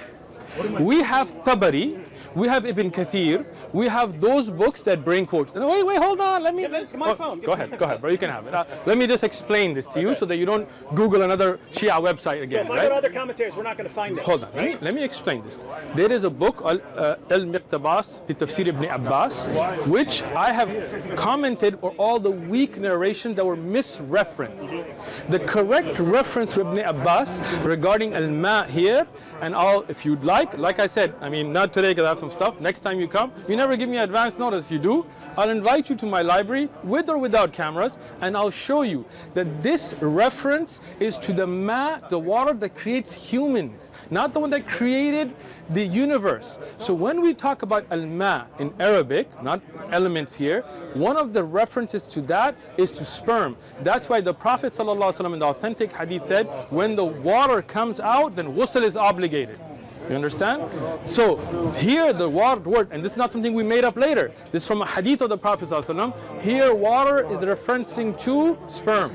We have Tabari, we have Ibn Kathir, we have those books that bring quotes. Wait, hold on. Let me. It's my phone. Go ahead, bro. You can have it. Let me just explain this to you so that you don't Google another Shia website again. So if I go to other commentators, we're not going to find this. Hold on. Let me explain this. There is a book, Al-Miqtabas bi Tafsir Ibn Abbas, which I have commented on all the weak narrations that were misreferenced. The correct reference to Ibn Abbas regarding Al-Ma here, and if you'd like I said, I mean, not today because I have some stuff. Next time you come, you never give me advance notice. If you do, I'll invite you to my library with or without cameras, and I'll show you that this reference is to the ma, the water that creates humans, not the one that created the universe. So when we talk about al-ma in Arabic, not elements here, one of the references to that is to sperm. That's why the Prophet ﷺ in the authentic hadith said, when the water comes out, then ghusl is obligated. You understand? So here the word, and this is not something we made up later, this is from a hadith of the Prophet ﷺ. Here water is referencing to sperm.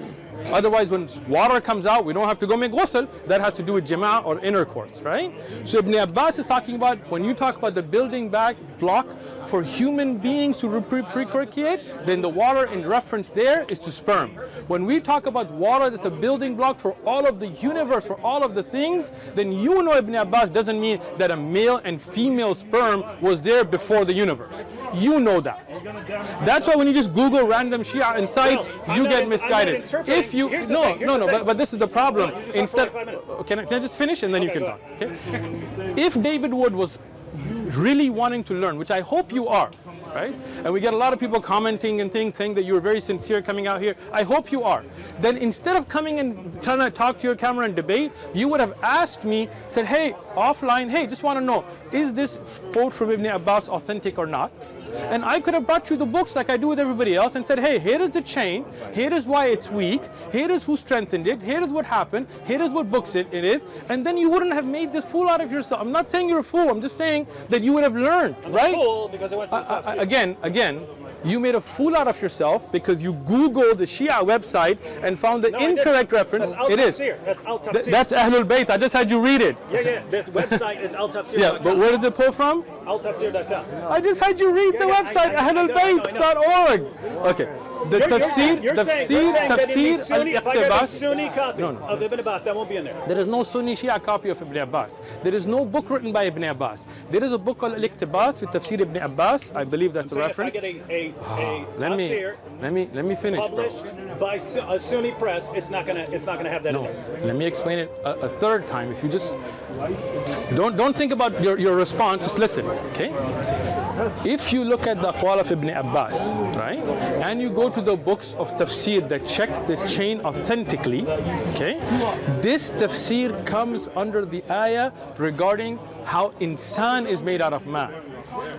Otherwise, when water comes out, we don't have to go make ghusl. That has to do with jama' or intercourse, right? So Ibn Abbas is talking about, when you talk about the building block for human beings to procreate, then the water in reference there is to sperm. When we talk about water that's a building block for all of the universe, for all of the things, then you know Ibn Abbas doesn't mean that a male and female sperm was there before the universe. You know that. That's why when you just Google random Shia insights, you get misguided. If you but this is the problem. Instead, can I just finish and then you can talk? Okay. If David Wood was really wanting to learn, which I hope you are, right? And we get a lot of people commenting and things saying that you're very sincere coming out here. I hope you are. Then instead of coming and trying to talk to your camera and debate, you would have asked me, said, hey, offline, hey, just want to know, is this quote from Ibn Abbas authentic or not? And I could have brought you the books like I do with everybody else and said, hey, here is the chain, here is why it's weak, here is who strengthened it, here is what happened, here is what books it is, and then you wouldn't have made this fool out of yourself. I'm not saying you're a fool, I'm just saying that you would have learned, right? I'm a fool because I went to the top Again, you made a fool out of yourself because you Googled the Shia website and found the incorrect reference. That's it is. That's Al-Tafsir. That's Ahlul Bayt. I just had you read it. Yeah. This website is Al-Tafsir.com. Yeah, but where does it pull from? Al-Tafsir.com. I just had you read the website, ahlulbayt.org. Okay. The tafsir, you're saying that in the Sunni, if I get a Sunni copy of Ibn Abbas, that won't be in there. There is no Sunni Shia copy of Ibn Abbas. There is no book written by Ibn Abbas. There is a book called Al-Iqtibas with Tafsir Ibn Abbas. I believe that's the reference. If I get a Tafsir let me finish, published by a Sunni press, it's not gonna have that in there. Let me explain it a third time. If you just don't think about your response, just listen, okay? If you look at the aqwal of Ibn Abbas, right, and you go to the books of tafsir that check the chain authentically, okay, this tafsir comes under the ayah regarding how insan is made out of man.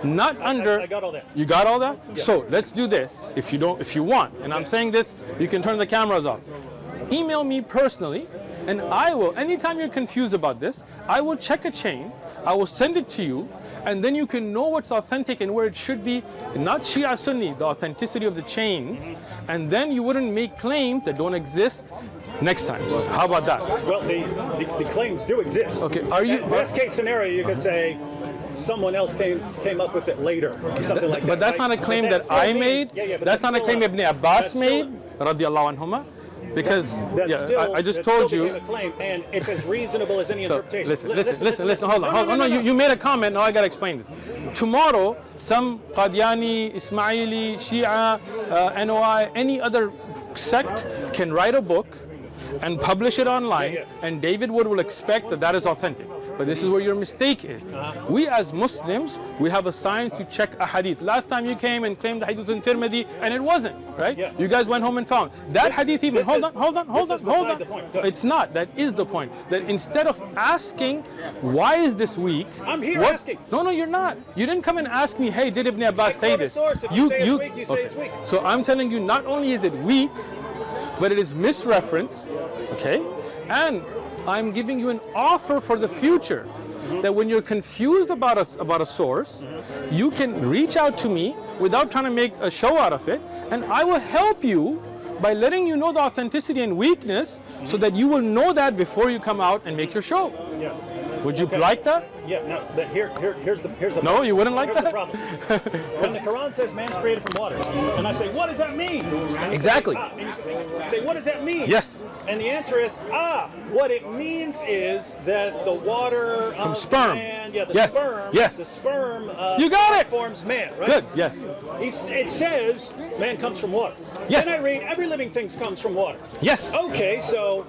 Not under. I got all that. You got all that? Yeah. So let's do this. If you want, and I'm saying this, you can turn the cameras off. Email me personally, and I will. Anytime you're confused about this, I will check a chain. I will send it to you, and then you can know what's authentic and where it should be. Not Shia Sunni, the authenticity of the chains, and then you wouldn't make claims that don't exist next time. How about that? Well, the claims do exist. Okay, are you? Best case scenario, you could say someone else came up with it later, or something like that. But that's right? not a claim that I made. That's not a claim Ibn Abbas made, radiallahu anhuma. Because I just told you. A claim, and it's as reasonable as any interpretation. Listen. Hold on. No, you made a comment. Now I gotta explain this. Tomorrow, some Qadiani, Ismaili, Shia, NOI, any other sect can write a book and publish it online, and David Wood will expect that that is authentic. But this is where your mistake is. We as Muslims, we have a science to check a hadith. Last time you came and claimed the hadith was in Tirmidhi, and it wasn't, right? Yeah. You guys went home and found that hadith even. Hold on. The point. It's not. That is the point. That instead of asking, why is this weak? I'm here asking. No, you're not. You didn't come and ask me, hey, did Ibn Abbas say this? Source. If you say it's weak, you say it's weak. So I'm telling you, not only is it weak, but it is misreferenced, okay? And I'm giving you an offer for the future, that when you're confused about a source, you can reach out to me without trying to make a show out of it, and I will help you by letting you know the authenticity and weakness, so that you will know that before you come out and make your show. Yeah. Would you like that? Yeah. No. Here's the No, problem. you wouldn't like Here's that? the problem. When the Quran says man's created from water, and I say, what does that mean? And Exactly. And you say, what does that mean? Yes. And the answer is, what it means is that the water From of sperm. man, the Yes. sperm, Yes. the sperm You got it. forms man, right? Good. Yes. It says man comes from water. Yes. Then I read every living thing comes from water. Yes. Okay, so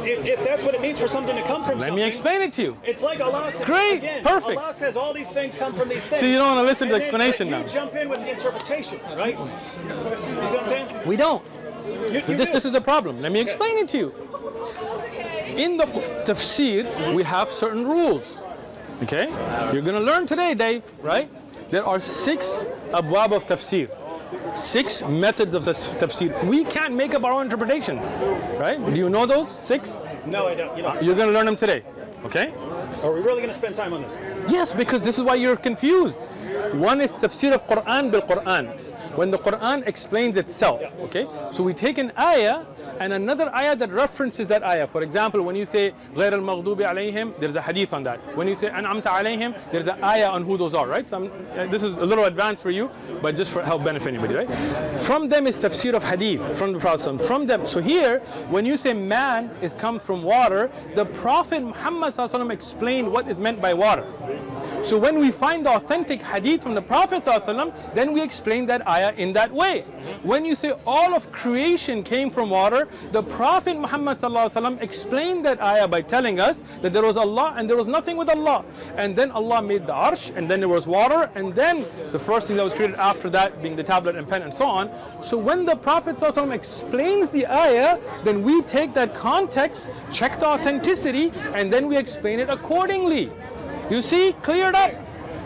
if that's what it means for something to come from Let something, me explain it to you. it's like Allah says, Great, again, perfect. Allah says all these things come from these things. So you don't want to listen to the And then, explanation but now. you jump in with the interpretation, right? You see what I'm saying? We don't. You do. This is the problem. Let me explain it to you. In the tafsir, we have certain rules. Okay? You're going to learn today, Dave, right? There are 6 abwab of tafsir. 6 methods of tafsir. We can't make up our own interpretations, right? Do you know those 6? No, I don't. You know. You're going to learn them today, okay? Are we really going to spend time on this? Yes, because this is why you're confused. One is tafsir of Quran bil Quran. When the Quran explains itself, okay? So we take an ayah and another ayah that references that ayah. For example, when you say غَيْرَ الْمَغْضُوبِ عَلَيْهِمْ, there's a hadith on that. When you say أَنْعَمْتَ عَلَيْهِمْ, there's an ayah on who those are, right? So this is a little advanced for you, but just for help benefit anybody, right? From them is tafsir of hadith, from the Prophet. From them, so here, when you say man comes from water, the Prophet Muhammad explained what is meant by water. So when we find the authentic hadith from the Prophet ﷺ, then we explain that ayah in that way. When you say all of creation came from water, water, the Prophet Muhammad ﷺ explained that ayah by telling us that there was Allah and there was nothing with Allah. And then Allah made the arsh, and then there was water, and then the first thing that was created after that being the tablet and pen and so on. So when the Prophet ﷺ explains the ayah, then we take that context, check the authenticity, and then we explain it accordingly. You see, cleared up.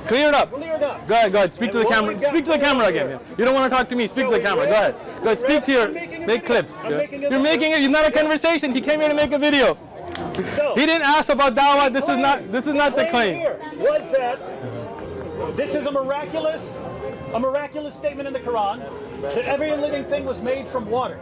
Cleared up. Cleared up. Go ahead. Speak to the camera. Speak to the camera again. Yeah. You don't want to talk to me. Speak to the camera. Go ahead. Go ahead. Speak to your. Make clips. You're making it. It's not a conversation. He came here to make a video. So, He didn't ask about dawah. This is not. This is not the claim. Here was that this is a miraculous statement in the Quran that every living thing was made from water.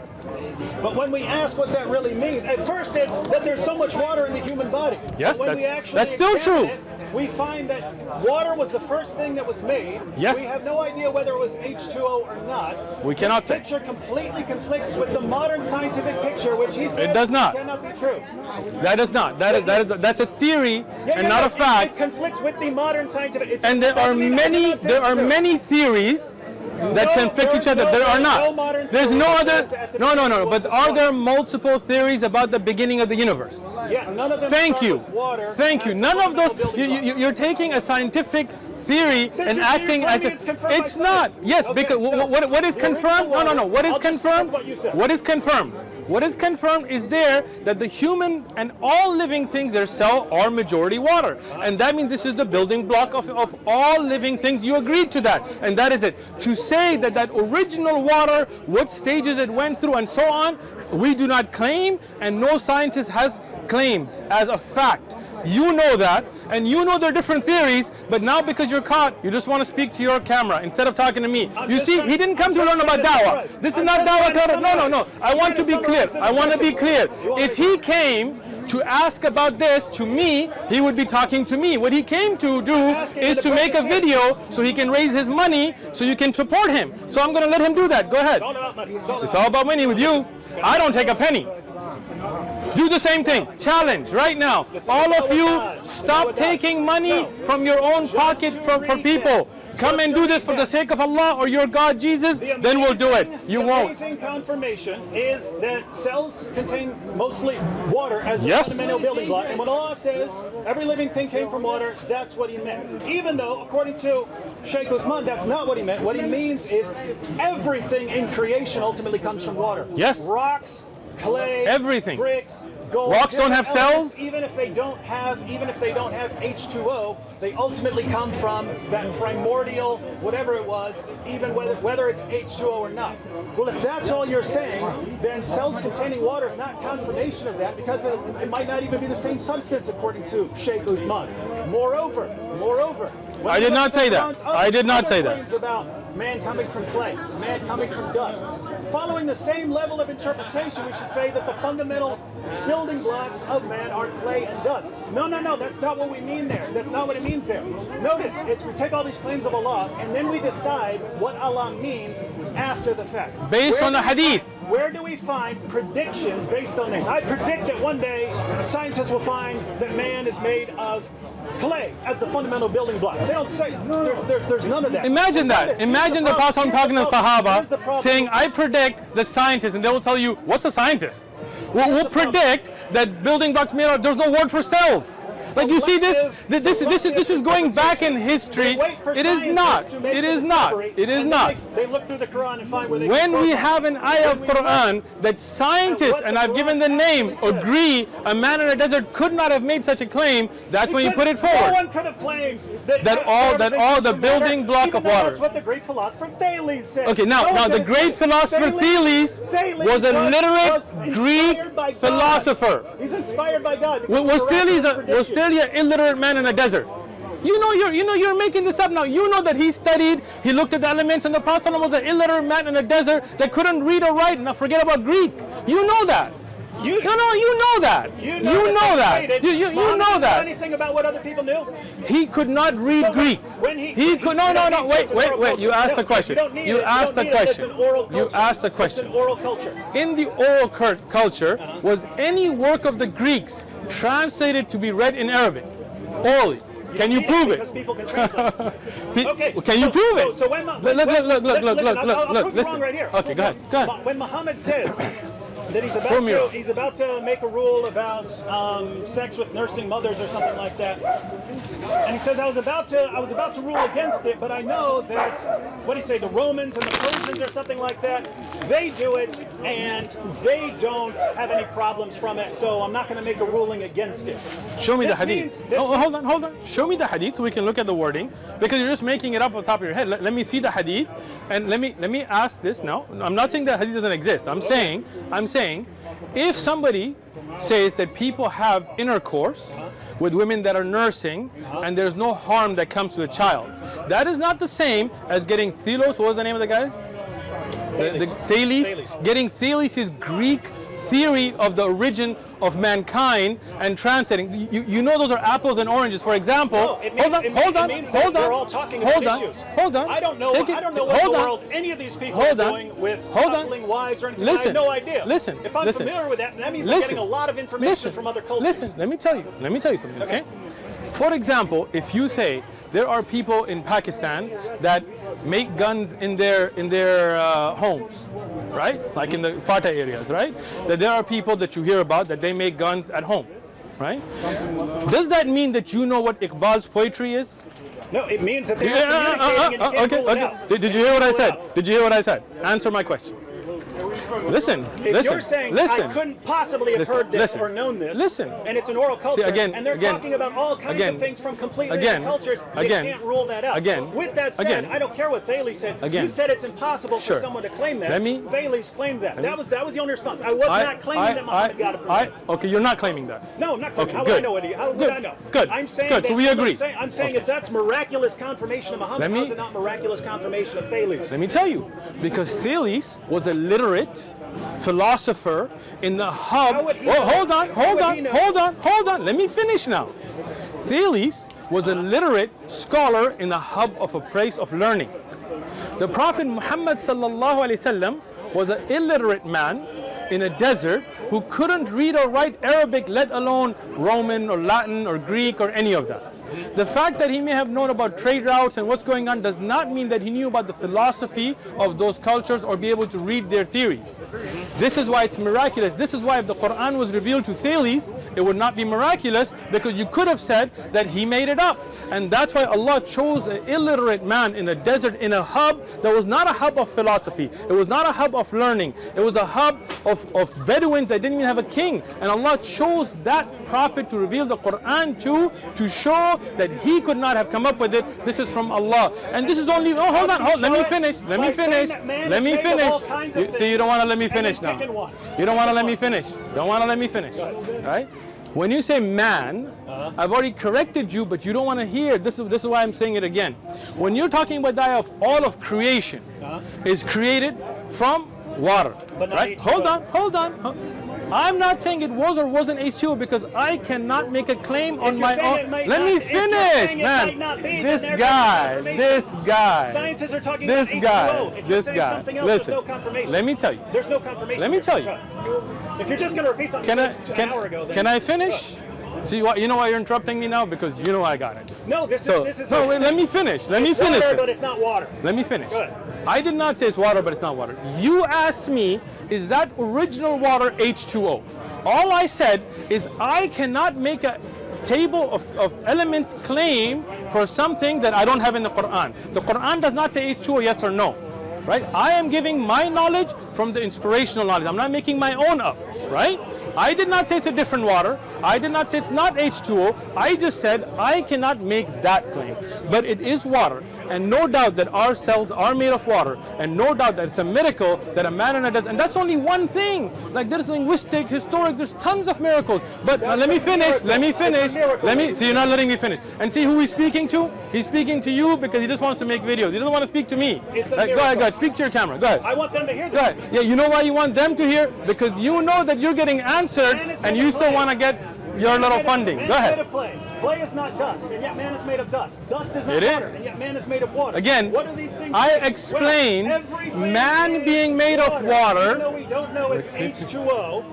But when we ask what that really means, at first it's that there's so much water in the human body. Yes, but when we actually that's still true. it, we find that water was the first thing that was made. Yes. We have no idea whether it was H2O or not. We cannot say. This picture completely conflicts with the modern scientific picture, which he says It does not. cannot be true. That is not. That's a theory and not a fact. It conflicts with the modern scientific. And there are many theories that conflict each other. There are not. There's no other. No. But are there multiple theories about the beginning of the universe? Yeah, none of them. Thank you. Water. Thank you. None of those. You're taking a scientific theory and acting as if it's not. Yes, because what is confirmed? No. What is confirmed? What is confirmed? What is confirmed is there that the human and all living things, their cell are majority water. And that means this is the building block of all living things. You agreed to that. And that is it. To say that that original water, what stages it went through and so on, we do not claim, and no scientist has claimed as a fact. You know that, and you know there are different theories, but now because you're caught, you just want to speak to your camera instead of talking to me. You see, he didn't come to learn about dawah. This is not dawah. No. I want to be clear. I want to be clear. If he came to ask about this to me, he would be talking to me. What he came to do is to make a video so he can raise his money so you can support him. So I'm going to let him do that. Go ahead. It's all about money with you. I don't take a penny. Do the same thing. Challenge right now. All of you, stop taking money from your own pocket for people. Come and do this for the sake of Allah or your God Jesus, then we'll do it. You won't. The amazing confirmation is that cells contain mostly water as the fundamental building block. And when Allah says every living thing came from water, that's what he meant. Even though, according to Sheikh Uthman, that's not what he meant. What he means is everything in creation ultimately comes from water. Yes. Rocks, clay, everything. Bricks, gold. Rocks don't have cells. Even if they don't have H2O, they ultimately come from that primordial, whatever it was, even whether it's H2O or not. Well, if that's all you're saying, then cells containing water is not confirmation of that, because it might not even be the same substance according to Sheikh Uthman. Moreover, I did not say that. I did not say that. About man coming from clay, man coming from dust. Following the same level of interpretation, we should say that the fundamental building blocks of man are clay and dust. No, that's not what we mean there. That's not what it means there. Notice, we take all these claims of Allah, and then we decide what Allah means after the fact. Based on the hadith. Where do we find predictions based on this? I predict that one day scientists will find that man is made of clay as the fundamental building block. They don't say, there's none of that. Imagine that. Imagine the Prophet talking to the Sahaba saying, I predict the scientist, and they will tell you, what's a scientist? We'll predict that building blocks made out, there's no word for cells. Like you see this is going back in history. It is not. It is not. It is not. They look through the Quran and find where they when we have an ayah of Quran that scientists, and I've given the name, agree a man in a desert could not have made such a claim, that's when you put it forward. No one could have claimed that all the building block of water. That's what the great philosopher Thales said. Okay, now the great philosopher Thales was a literate Greek philosopher. He's inspired by God. Was Thales an illiterate man in a desert? You know you're making this up now. You know that he studied, he looked at the elements, and the Prophet was an illiterate man in a desert that couldn't read or write. Now forget about Greek. You know that. You know that. You know that. You know that. Anything about what other people knew? He could not read Greek. He could no. Wait. You asked the question. You asked the question. You asked the question. It's an oral culture. In the oral culture, was any work of the Greeks translated to be read in Arabic orally? Can you prove it? Because people can translate. Okay. Can you prove it? Look. Look. I'll prove it wrong right here. Okay, go ahead. When Muhammad says that he's about to make a rule about sex with nursing mothers or something like that. And he says, I was about to rule against it, but I know that, what do you say, the Romans and the Persians or something like that, they do it and they don't have any problems from it, so I'm not going to make a ruling against it. Show me the hadith. Hold on. Show me the hadith so we can look at the wording, because you're just making it up on top of your head. Let me see the hadith, and let me ask this now. I'm not saying that hadith doesn't exist. I'm saying if somebody says that people have intercourse with women that are nursing and there's no harm that comes to the child, that is not the same as getting Thelos. What was the name of the guy? Thales. Getting Thales' Greek theory of the origin of mankind and translating. You know those are apples and oranges. For example, hold on. We're all talking about issues. Hold on. I don't know what in the world any of these people are doing with smuggling wives or anything. I have no idea. If I'm familiar with that, that means I'm getting a lot of information from other cultures. Listen, let me tell you something, okay? For example, if you say there are people in Pakistan that make guns in their homes, right? Like in the Fatah areas, right? That there are people that you hear about that they make guns at home, right? Does that mean that you know what Iqbal's poetry is? No, it means that they're communicating and you can't rule it out. Did you hear what I said? Did you hear what I said? Answer my question. Listen. You're saying I couldn't possibly have heard this or known this, and it's an oral culture, and they're talking about all kinds of things from completely different cultures, they can't rule that out. With that said, I don't care what Thales said. You said it's impossible for someone to claim that. Thales claimed that. That was the only response. I was not claiming that Muhammad got it from him. Okay, you're not claiming that. No, I'm not claiming. How would I know it? How would I know? Good. I'm saying good. So we agree. I'm saying if that's miraculous confirmation of Muhammad, how is it not miraculous confirmation of Thales? Let me tell you, because Thales was a literate philosopher in the hub. Hold on. Let me finish now. Thales was a literate scholar in the hub of a place of learning. The Prophet Muhammad sallallahu alaihi wasallam was an illiterate man in a desert who couldn't read or write Arabic, let alone Roman or Latin or Greek or any of that. The fact that he may have known about trade routes and what's going on does not mean that he knew about the philosophy of those cultures or be able to read their theories. This is why it's miraculous. This is why if the Quran was revealed to Thales, it would not be miraculous, because you could have said that he made it up. And that's why Allah chose an illiterate man in a desert, in a hub that was not a hub of philosophy. It was not a hub of learning. It was a hub of Bedouins that didn't even have a king. And Allah chose that prophet to reveal the Quran to show that he could not have come up with it. This is from Allah. And this is only, let me finish. See, you don't want to let me finish now. You don't want to let me finish. Right? When you say man, I've already corrected you, but you don't want to hear. This is why I'm saying it again. When you're talking about the idea of all of creation is created from water, right? Hold on. I'm not saying it was or wasn't H2O, because I cannot make a claim on my own. Let me finish, man. This guy. Scientists are talking about H2O. If you're saying something else, there's no confirmation. Let me tell you. There's no confirmation. Let me tell you. If you're just going to repeat something an hour ago, then... Can I finish? See, you know why you're interrupting me now? Because you know I got it. No, this is... No, wait, let me finish. It's water, but it's not water. Let me finish. Good. I did not say it's water, but it's not water. You asked me, is that original water H2O? All I said is I cannot make a table of elements claim for something that I don't have in the Quran. The Quran does not say H2O, yes or no. Right? I am giving my knowledge from the inspirational knowledge. I'm not making my own up. Right? I did not say it's a different water. I did not say it's not H2O. I just said I cannot make that claim. But it is water. And no doubt that our cells are made of water. And no doubt that it's a miracle that a man in a desert. And that's only one thing. Like there's linguistic, historic, there's tons of miracles. But let me finish. See, you're not letting me finish. And see who he's speaking to? He's speaking to you because he just wants to make videos. He doesn't want to speak to me. It's a miracle. Go ahead. Speak to your camera. Go ahead. I want them to hear this. Go ahead. Yeah, you know why you want them to hear? Because you know that you're getting answered and you still want to get your little funding. Go ahead. Clay is not dust, and yet man is made of dust. Dust is not water, and yet man is made of water. Again, what are these things? I explained man being made of water. Even though we don't know it's H2O,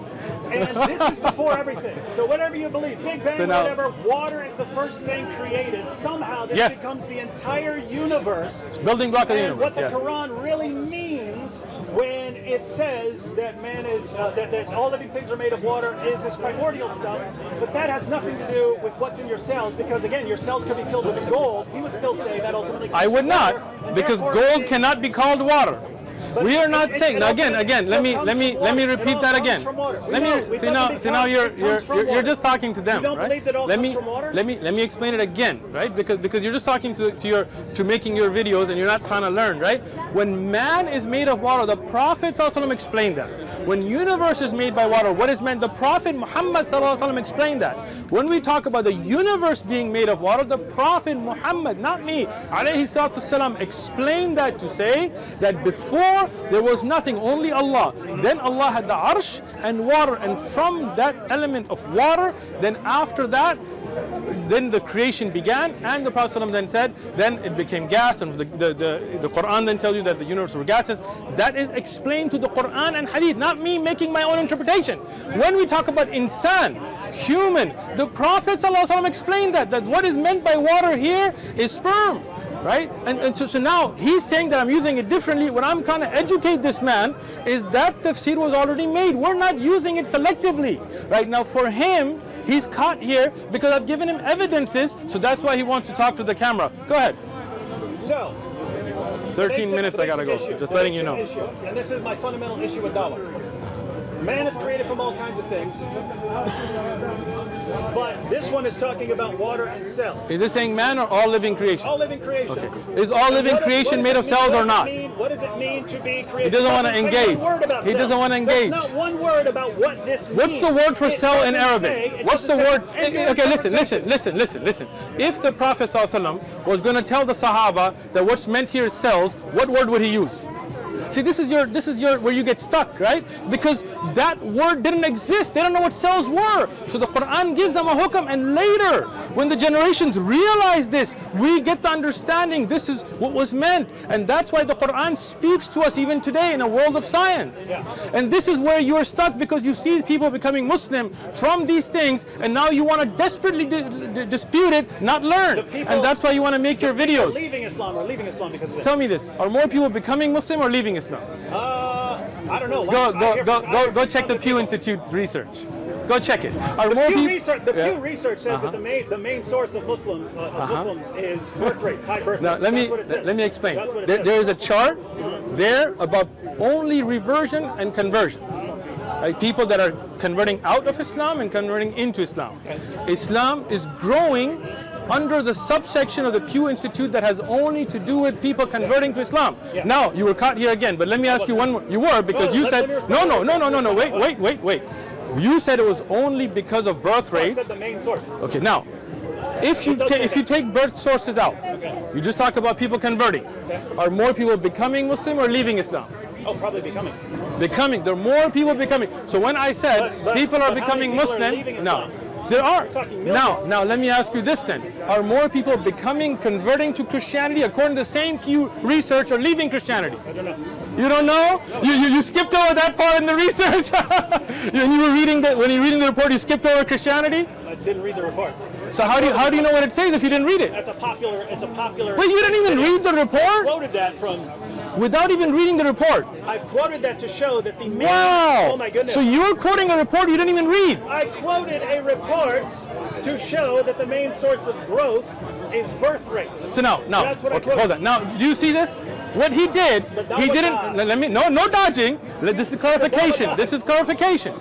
and this is before everything. So whatever you believe, Big Bang, whatever, water is the first thing created. Somehow this becomes the entire universe. It's building block of the universe. What the Quran really means when it says that man is, that all living things are made of water is this primordial stuff, but that has nothing to do with what's in your cells, because again, your cells could be filled with gold. He would still say that ultimately. I would not, because gold cannot be called water. We are not saying now. Again. Let me repeat that again. Let me see now. You're just talking to them, right? Let me explain it again, right? Because you're just talking to making your videos and you're not trying to learn, right? When man is made of water, the Prophet ﷺ explained that. When universe is made by water, what is meant? The Prophet Muhammad ﷺ explained that. When we talk about the universe being made of water, the Prophet Muhammad, not me, alayhi salatu wasalam, explained that to say that before there was nothing, only Allah. Then Allah had the arsh and water, and from that element of water, then after that, then the creation began, and the Prophet ﷺ then said, then it became gas, and the Quran then tells you that the universe were gases. That is explained to the Quran and Hadith, not me making my own interpretation. When we talk about insan, human, the Prophet ﷺ explained that what is meant by water here is sperm. Right? And so now he's saying that I'm using it differently. What I'm trying to educate this man is that tafsir was already made. We're not using it selectively. Right? Now for him, he's caught here because I've given him evidences, so that's why he wants to talk to the camera. Go ahead. So 13 minutes I gotta go. Just letting you know. And this is my fundamental issue with dawah. Man is created from all kinds of things, but this one is talking about water and cells. Is this saying man or all living creation? All living creation. Okay. Is all living creation made of cells or not? What does it mean to be created? He doesn't want to engage. He doesn't want to engage. There's not one word about what this means. What's the word for cell in Arabic? What's the word? Okay, listen. If the Prophet ﷺ was going to tell the Sahaba that what's meant here is cells, what word would he use? See, this is your where you get stuck, right? Because that word didn't exist. They don't know what cells were. So the Quran gives them a hukam, and later, when the generations realize this, we get the understanding this is what was meant. And that's why the Quran speaks to us even today in a world of science. Yeah. And this is where you're stuck, because you see people becoming Muslim from these things, and now you want to desperately dispute it, not learn. And that's why you want to make your videos. Leaving Islam because of this. Tell me this: are more people becoming Muslim or leaving Islam? I don't know. Go check the Pew Institute research. Go check it. The Pew research says that the main source of Muslims is birth rates, high birth rates. Now let me explain. There is a chart there about only reversion and conversions. Right? People that are converting out of Islam and converting into Islam. Okay. Islam is growing under the subsection of the Pew Institute that has only to do with people converting to Islam. Yeah. Now, you were caught here again, but let me ask you one more. You were, because you said, no, wait. You said it was only because of birth rates. I said the main source. Okay, now, if you take birth sources out, you just talk about people converting. Okay. Are more people becoming Muslim or leaving Islam? Oh, probably becoming. Becoming. There are more people becoming. So when I said people are becoming Muslim, no. There are. Now let me ask you this then. Are more people converting to Christianity according to the same Pew research, or leaving Christianity? I don't know. You don't know? You skipped over that part in the research? When you were reading the report, you skipped over Christianity? I didn't read the report. So how do you know what it says if you didn't read it? It's a popular. Wait, you didn't even read the report? I quoted that from. Without even reading the report? I've quoted that to show that the main... Wow! Oh my goodness. So you're quoting a report you didn't even read? I quoted a report to show that the main source of growth is birth rates. So now, that's what I quoted. Hold on. Now, do you see this? What he did, he didn't... No dodging. This is clarification. This is clarification.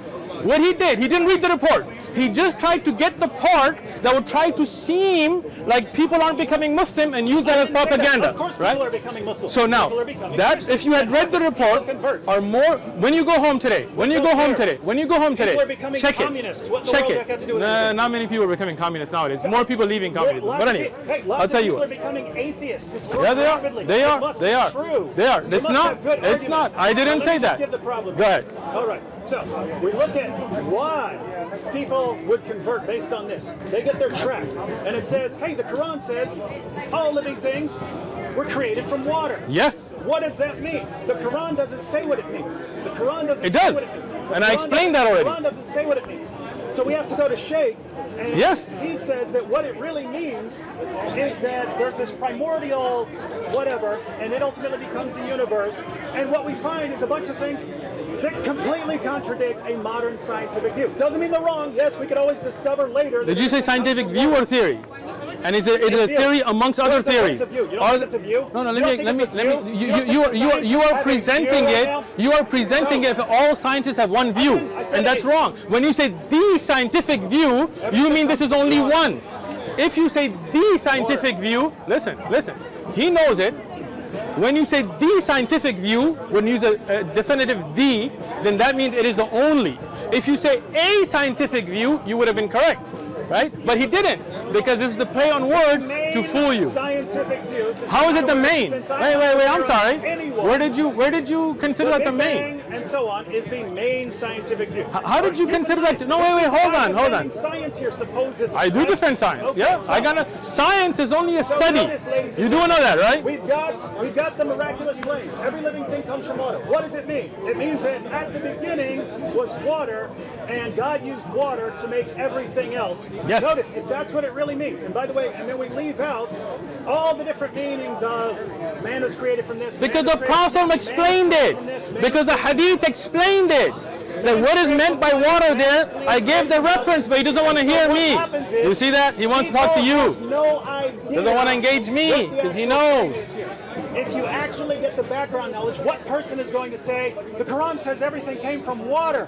What he did, he didn't read the report. He just tried to get the part that would try to seem like people aren't becoming Muslim and use that as propaganda. Of course, right? People are becoming Muslim. So now, that if you had read the report, are more when you go home today. When you go home today. People are becoming communists. What in the world does that have to do with it? Not many people are becoming communists nowadays. More people leaving communism. But anyway, I'll tell you what. People are becoming atheists. Yeah, they are. They are. They are. It's not. It's not. I didn't say that. Go ahead. All right. So we look at why people would convert based on this. They get their track, and it says, hey, the Quran says all living things were created from water. Yes. What does that mean? The Quran doesn't say what it means. The Quran doesn't say what it means. And I explained that already. The Quran doesn't say what it means. So we have to go to Sheikh, and Yes. he says that what it really means is that there's this primordial whatever, and it ultimately becomes the universe. And what we find is a bunch of things that completely contradict a modern scientific view. Doesn't mean they're wrong. Yes, we could always discover later. Did you say scientific view or theory? And it is a theory amongst other theories. You don't think it's a view? No, you are presenting it. You are presenting it. All scientists have one view, and that's wrong. When you say the scientific view, you mean this is only one. If you say the scientific view, listen. He knows it. When you say the scientific view, when you use a definitive the, then that means it is the only. If you say a scientific view, you would have been correct. Right? But he didn't, because it's the play on words to fool you. Scientific views. How is it the main? Wait, I'm sorry. Where did you consider that the main? And so on is the main scientific view. How did you consider that? No, wait, hold on. Science here supposedly. I do defend science. Okay, Yeah, so science is only a study. Notice, You do know that, right? We've got the miraculous plane. Every living thing comes from water. What does it mean? It means that at the beginning was water, and God used water to make everything else. Yes. Notice, if that's what it really means, and by the way, and then we leave out all the different meanings of man was created from this. Because the Prophet explained it. Because the Hadith explained it. That what is meant by water there, I gave the reference, but he doesn't want to hear me. You see that? He wants to talk to you. No idea. Doesn't want to engage me, because he knows. If you actually get the background knowledge, what person is going to say, the Quran says everything came from water?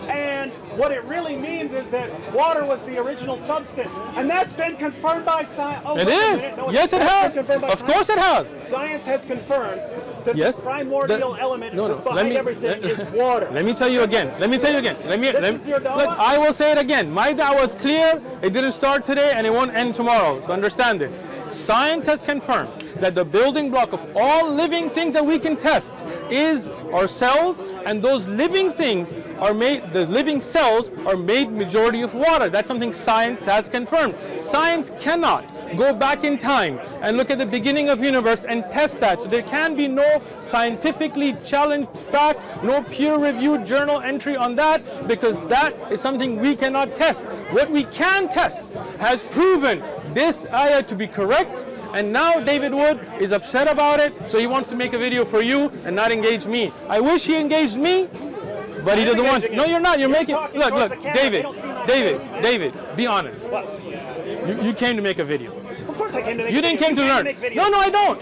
And what it really means is that water was the original substance. And that's been confirmed by science. Oh, it is. No, yes, it has. Of course it has. Science has confirmed that the primordial element behind everything is water. Let me tell you again. Look, I will say it again. My da'wah was clear. It didn't start today and it won't end tomorrow. So understand this. Science has confirmed that the building block of all living things that we can test is our cells, and those living things are made, the living cells are made majority of water. That's something science has confirmed. Science cannot go back in time and look at the beginning of universe and test that. So there can be no scientifically challenged fact, no peer-reviewed journal entry on that, because that is something we cannot test. What we can test has proven this ayah to be correct, and now David Wood is upset about it, so he wants to make a video for you and not engage me. I wish he engaged me, but he doesn't want to. No, you're not. You're making. Look, David, be honest. You came to make a video. Of course I came to make You didn't come to learn. No, I don't.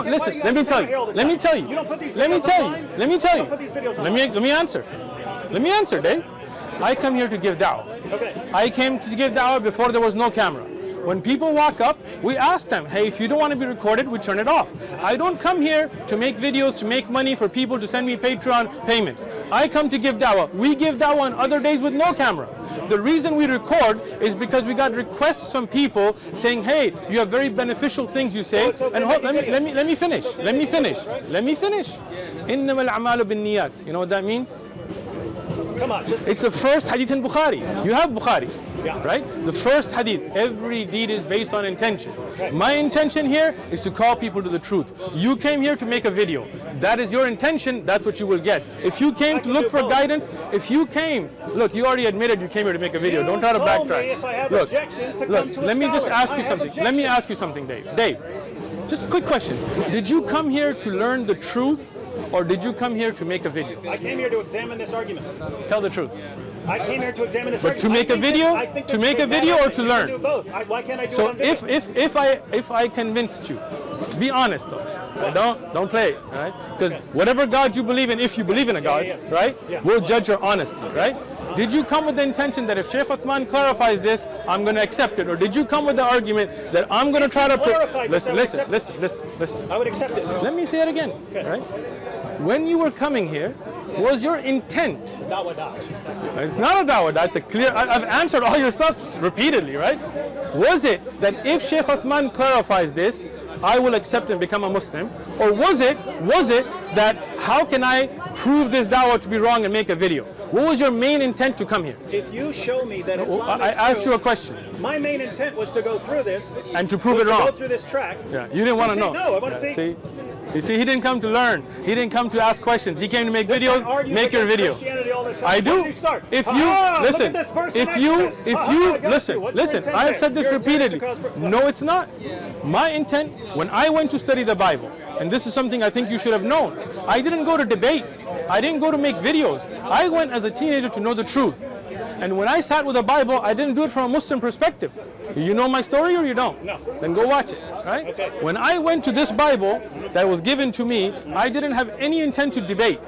Listen, let me tell you. Let me tell you. Let me answer, Dave. I come here to give da'wah. Okay. I came to give da'wah before there was no camera. When people walk up, we ask them, hey, if you don't want to be recorded, we turn it off. I don't come here to make videos, to make money for people to send me Patreon payments. I come to give da'wah. We give da'wah on other days with no camera. The reason we record is because we got requests from people saying, hey, you have very beneficial things you say. So and let me finish. إِنَّمَا الْأَعْمَالُ بِالنِّيَّاتِ. You know what that means? Come on, It's the first hadith in Bukhari. You have Bukhari, Yeah. right? The first hadith, every deed is based on intention. My intention here is to call people to the truth. You came here to make a video. That is your intention, that's what you will get. If you came to look for guidance, look, you already admitted you came here to make a video. Don't try to backtrack. Let me just ask you something. Let me ask you something, Dave. Dave, just a quick question. Did you come here to learn the truth, or did you come here to make a video? I came here to examine this argument. Tell the truth. I came here to examine this But argument. to make a video? To make a video or to learn? Do both. Why can't I do it So on video? if I convinced you, be honest though. Don't play it, right? Because whatever God you believe in, if you believe in a God, right? Yeah. We'll judge your honesty, right? Did you come with the intention that if Sheikh Uthman clarifies this, I'm going to accept it? Or did you come with the argument that I'm going to try to listen. I would accept it. Let me say it again, right? When you were coming here, was your intent? Da'wah da'wah. It's not a da'wah, that's a clear, I've answered all your stuff repeatedly, right? Was it that if Sheikh Uthman clarifies this, I will accept and become a Muslim? Or was it that how can I prove this da'wah to be wrong and make a video? What was your main intent to come here? If you show me that Islam I is asked true, you a question. my main intent was to go through this. And to prove it wrong. Go through this track. Yeah, you didn't want to know. No, I want to see. You see, he didn't come to learn. He didn't come to ask questions. He came to make videos. Make your video. Christianity all gotta tell I me. do. When did you start? If you Look listen, at this verse if in you Exodus. I got listen, you. What's your listen, intent I have there? said this Your intent is to repeatedly. cause- No, it's not. My intent when I went to study the Bible, and this is something I think you should have known. I didn't go to debate. I didn't go to make videos. I went as a teenager to know the truth. And when I sat with the Bible, I didn't do it from a Muslim perspective. You know my story or you don't? No. Then go watch it, right? Okay. When I went to this Bible that was given to me, I didn't have any intent to debate.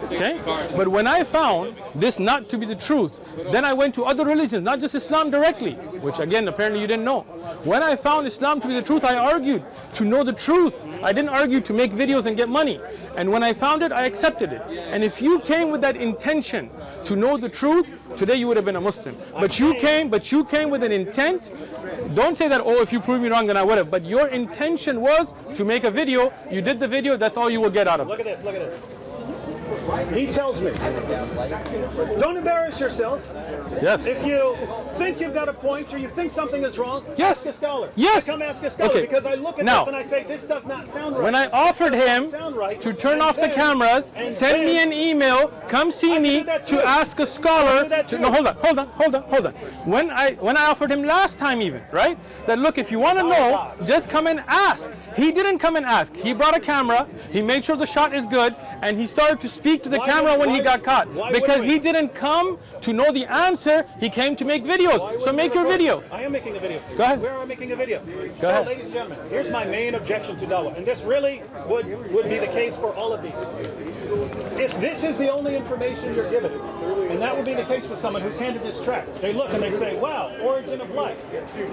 Okay? But when I found this not to be the truth, then I went to other religions, not just Islam directly, which again, apparently you didn't know. When I found Islam to be the truth, I argued to know the truth. I didn't argue to make videos and get money. And when I found it, I accepted it. And if you came with that intention to know the truth, today you would have been a Muslim. But you came with an intent. Don't say that, oh, if you prove me wrong, then I would have. But your intention was to make a video. You did the video. That's all you will get out of it. Look at this, look at this. He tells me, don't embarrass yourself. Yes. If you think you've got a point or you think something is wrong, Yes. ask a scholar. Yes. I come ask a scholar Okay. because I look at Now, this and I say, this does not sound right. When I offered This does him not sound right. to turn And off the then- cameras, and send me then- an email, come see can me do that too. to ask a I scholar. can do that too. No, hold on. When I offered him last time even, right? That look, if you want to know, gosh. just come and ask. He didn't come and ask. He brought a camera. He made sure the shot is good, and he started to speak to the Why camera would- when he why- got caught. why Because wouldn't we? he didn't come to know the answer. He came to make videos. Why So wouldn't make we your record? video. I am making a video. Go ahead. Where am I making a video? Go so, ahead. ladies and gentlemen, here's my main objection to Dawah, and this really would be the case for all of these. If this is the only information you're given, and that would be the case for someone who's handed this tract, they look and they say, wow, origin of life.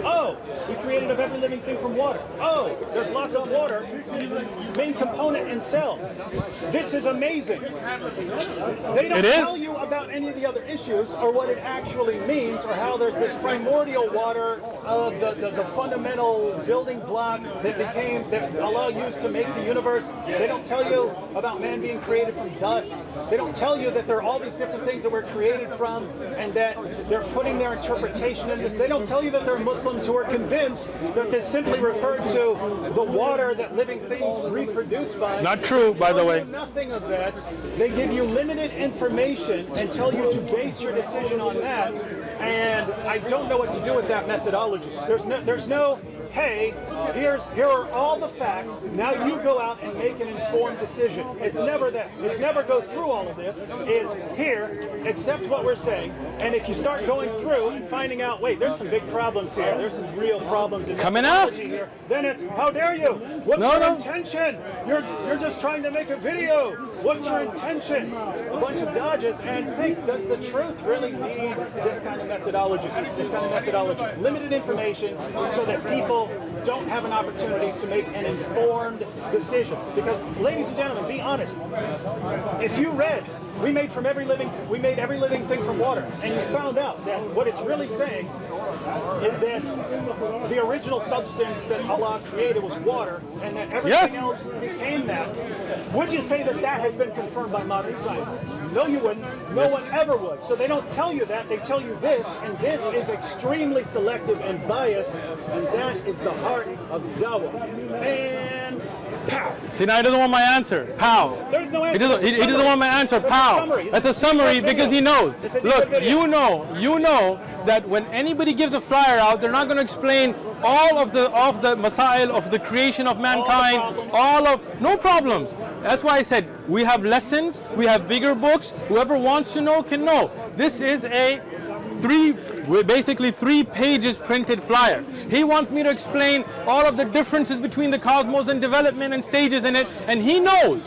Oh, we created of every living thing from water. Oh, there's lots of water, main component in cells. This is amazing. They don't It is. tell you about any of the other issues or what it actually means or how there's this primordial water, the fundamental building block that Allah used to make the universe. They don't tell you about man being created from dust. They don't tell you that there are all these different things that we're created from and that they're putting their interpretation in this. They don't tell you that there are Muslims who are convinced that this simply referred to the water that living things reproduce by. Not true, by the Tell way. you nothing of that. They give you limited information and tell you to base your decision on that. And I don't know what to do with that methodology. There's no, hey, here are all the facts. Now you go out and make an informed decision. It's never that. It's never go through all of this. It's here, accept what we're saying. And if you start going through and finding out, wait, there's some big problems here. There's some real problems in Come and ask. methodology here. Then it's, how dare you? What's No, your no. intention? You're just trying to make a video. What's your intention? A bunch of dodges. And think, does the truth really need this kind of methodology? This kind of methodology. Limited information so that people don't have an opportunity to make an informed decision. Because, ladies and gentlemen, be honest. If you read, we made every living thing from water, and you found out that what it's really saying is that the original substance that Allah created was water, and that everything Yes. else became that, would you say that that has been confirmed by modern science? No, you wouldn't. No one ever would. So they don't tell you that. They tell you this, and this is extremely selective and biased, and that is the heart of Dawah. And pow. See, now he doesn't want my answer. Pow. There's no answer. He doesn't, It's a he doesn't summary. want my answer. That's a Pow. summary. That's a summary because he knows. It's a Look, video. you know that when anybody gives a flyer out, they're not going to explain all of the masail of the creation of mankind, no problems. That's why I said we have lessons, we have bigger books. Whoever wants to know can know. This is a basically 3 pages printed flyer. He wants me to explain all of the differences between the cosmos and development and stages in it, and he knows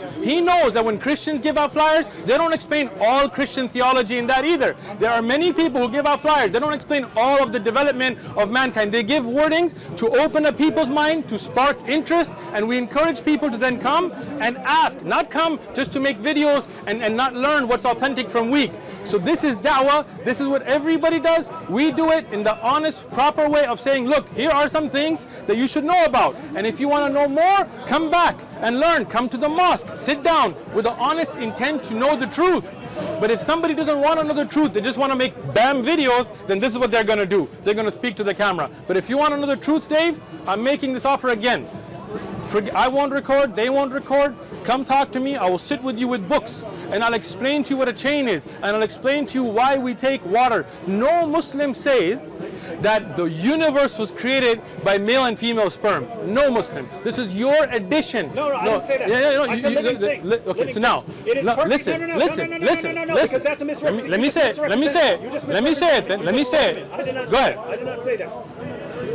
that when Christians give out flyers, they don't explain all Christian theology in that either. There are many people who give out flyers, they don't explain all of the development of mankind. They give wordings to open up people's mind, to spark interest, and we encourage people to then come and ask, not come just to make videos and not learn what's authentic from weak. So this is da'wah, this is what everybody does. We do it in the honest, proper way of saying, look, here are some things that you should know about. And if you want to know more, come back and learn. Come to the mosque, sit down with the honest intent to know the truth. But if somebody doesn't want to know the truth, they just want to make bam videos, then this is what they're going to do. They're going to speak to the camera. But if you want to know the truth, Dave, I'm making this offer again. I won't record, they won't record. Come talk to me, I will sit with you with books. and I'll explain to you what a chain is, and I'll explain to you why we take water. No Muslim says that the universe was created by male and female sperm. No Muslim. This is your addition. No, I didn't say that. Yeah, I said living things. Okay, Living so now, things. It is no, perfect. listen, because that's a misrepresentation. Let me say it. Let me say it. Let me say it. Then let me say it. I did not Go say ahead. that. I did not say that.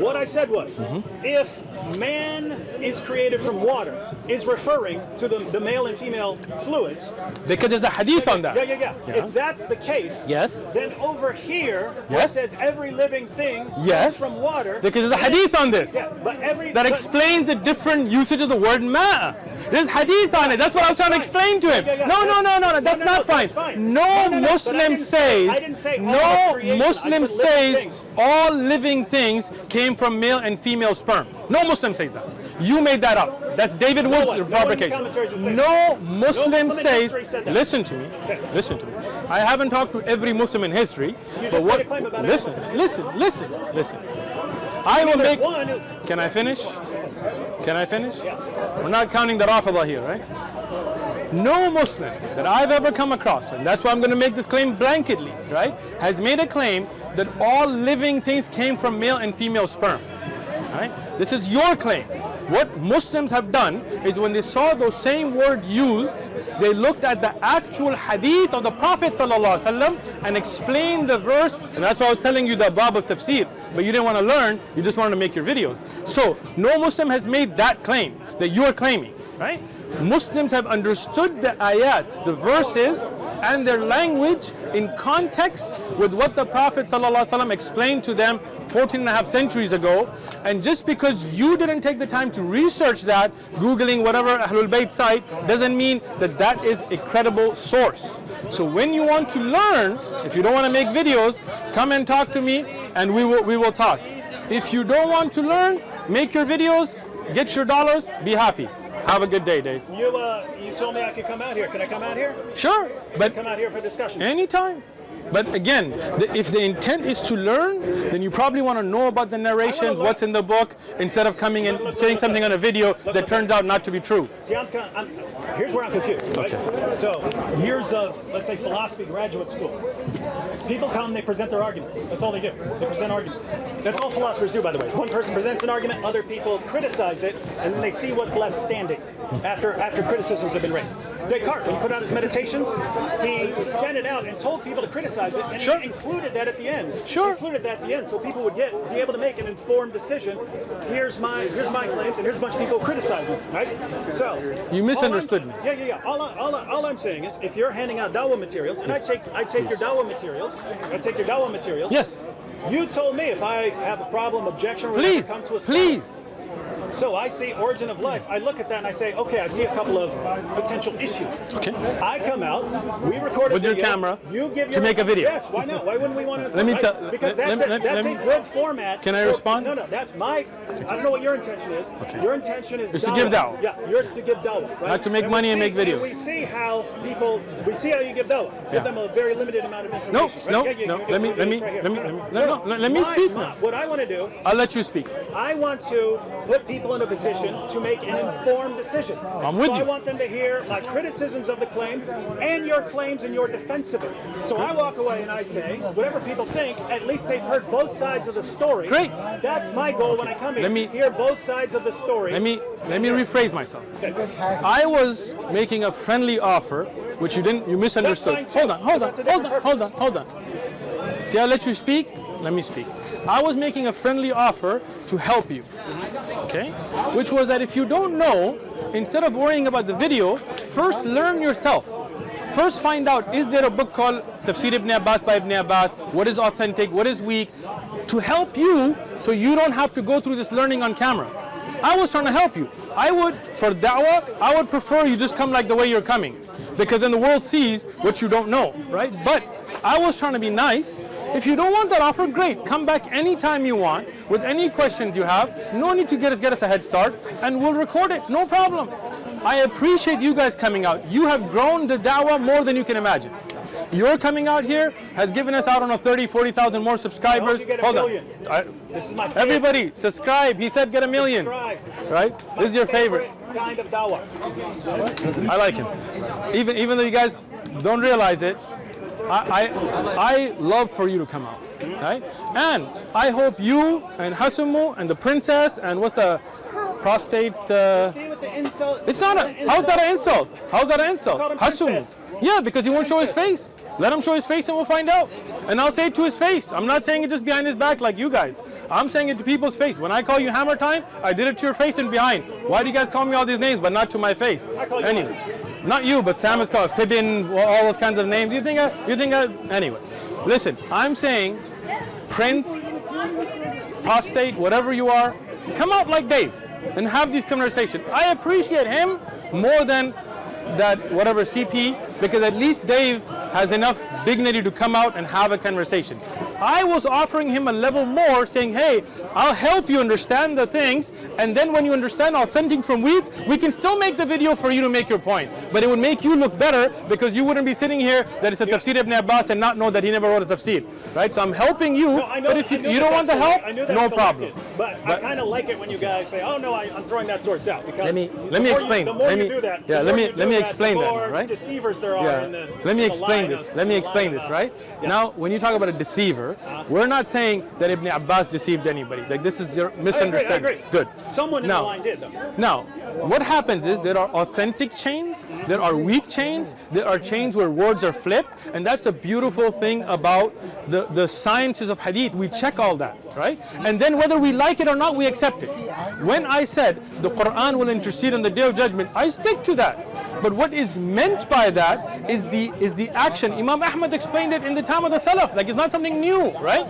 What I said was, if man is created from water, is referring to the male and female fluids. Because there's a hadith on that. Yeah. If that's the case, yes, then over here, yes, it says every living thing yes, comes from water. Because there's a hadith on this. Yeah, but that explains the different usage of the word ma. There's hadith on it. That's what I was trying to explain to him. No, that's not fine. No Muslim says, no Muslim says all living things came from male and female sperm. No Muslim says that. You made that up. That's David Wood's fabrication. No Muslim says, listen to me, listen to me. I haven't talked to every Muslim in history, but what, listen. I will make, can I finish? Can I finish? We're not counting the Rafida here, right? No Muslim that I've ever come across, and that's why I'm going to make this claim blanketly, right, has made a claim that all living things came from male and female sperm. Right? This is your claim. What Muslims have done is when they saw those same words used, they looked at the actual hadith of the Prophet ﷺ and explained the verse, and that's why I was telling you the bab of tafsir, but you didn't want to learn, you just wanted to make your videos. So no Muslim has made that claim that you are claiming, right? Muslims have understood the ayat, the verses, and their language in context with what the Prophet ﷺ explained to them 14.5 centuries ago. And just because you didn't take the time to research that, Googling whatever Ahlul Bayt site, doesn't mean that that is a credible source. So when you want to learn, if you don't want to make videos, come and talk to me and we will talk. If you don't want to learn, make your videos, get your dollars, be happy. Have a good day, Dave. You told me I could come out here. Can I come out here? Sure, but come out here for discussion. Anytime. But again, if the intent is to learn, then you probably want to know about the narrations, what's in the book, instead of coming and saying something on a video that turns out not to be true. See, here's where I'm confused, right? Okay. So, years of, let's say, philosophy graduate school. People come, they present their arguments. That's all they do. They present arguments. That's all philosophers do, by the way. One person presents an argument, other people criticize it, and then they see what's left standing after criticisms have been raised. Descartes, when he put out his meditations, he sent it out and told people to criticize it, and he included that at the end. He included that at the end, so people would be able to make an informed decision. Here's my claims, and here's a bunch of people criticizing me, right? So you misunderstood me. Yeah. All I'm saying is, if you're handing out dawah materials, and I take your dawah materials. Yes. You told me if I have a problem, objection, or whatever, come to a scholar. Please. So I see Origin of Life. I look at that and I say, okay, I see a couple of potential issues. Okay. I come out, we record a with video. your camera You give to make a video. Yes, why not? Why wouldn't we want to? Let me tell. Because that's a good format. Can I respond? No, that's my. I don't know what your intention is. Okay. Your intention is to give dawah. Yeah, yours to give dawah. Right? Not to make money and make videos. And we see how you give dawah. Give them a very limited amount of information. No. Let me speak. What I want to do. I'll let you speak. I want to put people in a position to make an informed decision. I'm with you. I want them to hear my criticisms of the claim and your claims and your defense of it. So I walk away and I say, whatever people think, at least they've heard both sides of the story. Great. That's my goal when I come here. Hear both sides of the story. Let me rephrase myself. Okay. I was making a friendly offer, which you misunderstood. Hold on. See, I let you speak. Let me speak. I was making a friendly offer to help you, okay? Which was that if you don't know, instead of worrying about the video, first learn yourself. First find out, is there a book called Tafsir Ibn Abbas by Ibn Abbas? What is authentic? What is weak? To help you so you don't have to go through this learning on camera. I was trying to help you. For da'wah, I would prefer you just come like the way you're coming, because then the world sees what you don't know, right? But I was trying to be nice. If you don't want that offer, great. Come back anytime you want with any questions you have. No need to get us a head start, and we'll record it. No problem. I appreciate you guys coming out. You have grown the da'wah more than you can imagine. Your coming out here has given us, I don't know, 30, 40,000 more subscribers. I hope you get a million. This is my favorite. Everybody, subscribe. He said get a million. Subscribe. Right? This is your favorite kind of dawah. I like him. Even though you guys don't realize it. I love for you to come out, right? And I hope you and Hasumu and the princess and what's the prostate? See what the insult? It's not a. How's that an insult? How's that an insult? Called him Hasumu. princess. Yeah, because he won't show his face. Let him show his face and we'll find out. And I'll say it to his face. I'm not saying it just behind his back like you guys. I'm saying it to people's face. When I call you Hammer Time, I did it to your face and behind. Why do you guys call me all these names but not to my face? I call you anyway. Not you, but Sam is called Fibbin, all those kinds of names. You think anyway. Listen, I'm saying Prince, prostate, whatever you are, come out like Dave and have these conversations. I appreciate him more than that whatever CP, because at least Dave has enough dignity to come out and have a conversation. I was offering him a level more, saying, hey, I'll help you understand the things, and then when you understand authentic from weak, we can still make the video for you to make your point. But it would make you look better because you wouldn't be sitting here that it's a tafsir ibn Abbas and not know that he never wrote a tafsir. Right? So I'm helping you, No, but if you don't want the help, no problem. But I kind of like it when you guys say, "Oh no, I'm throwing that source out." Because Let me explain. The more you do that, yeah, let me explain the that, more right? deceivers there are Yeah. in the. Let me in the explain line this. of- Let me in the explain line this, of- right? Yeah. Now, when you talk about a deceiver, we're not saying that Ibn Abbas deceived anybody. Like, this is your misunderstanding. I agree. Good. Someone in Now- the line did though. Now, what happens is there are authentic chains, there are weak chains, there are chains where words are flipped, and that's the beautiful thing about the sciences of hadith. We check all that, right? And then whether we like it or not, we accept it. When I said the Quran will intercede on the Day of Judgment, I stick to that. But what is meant by that is the action. Imam Ahmad explained it in the time of the Salaf, like it's not something new, right?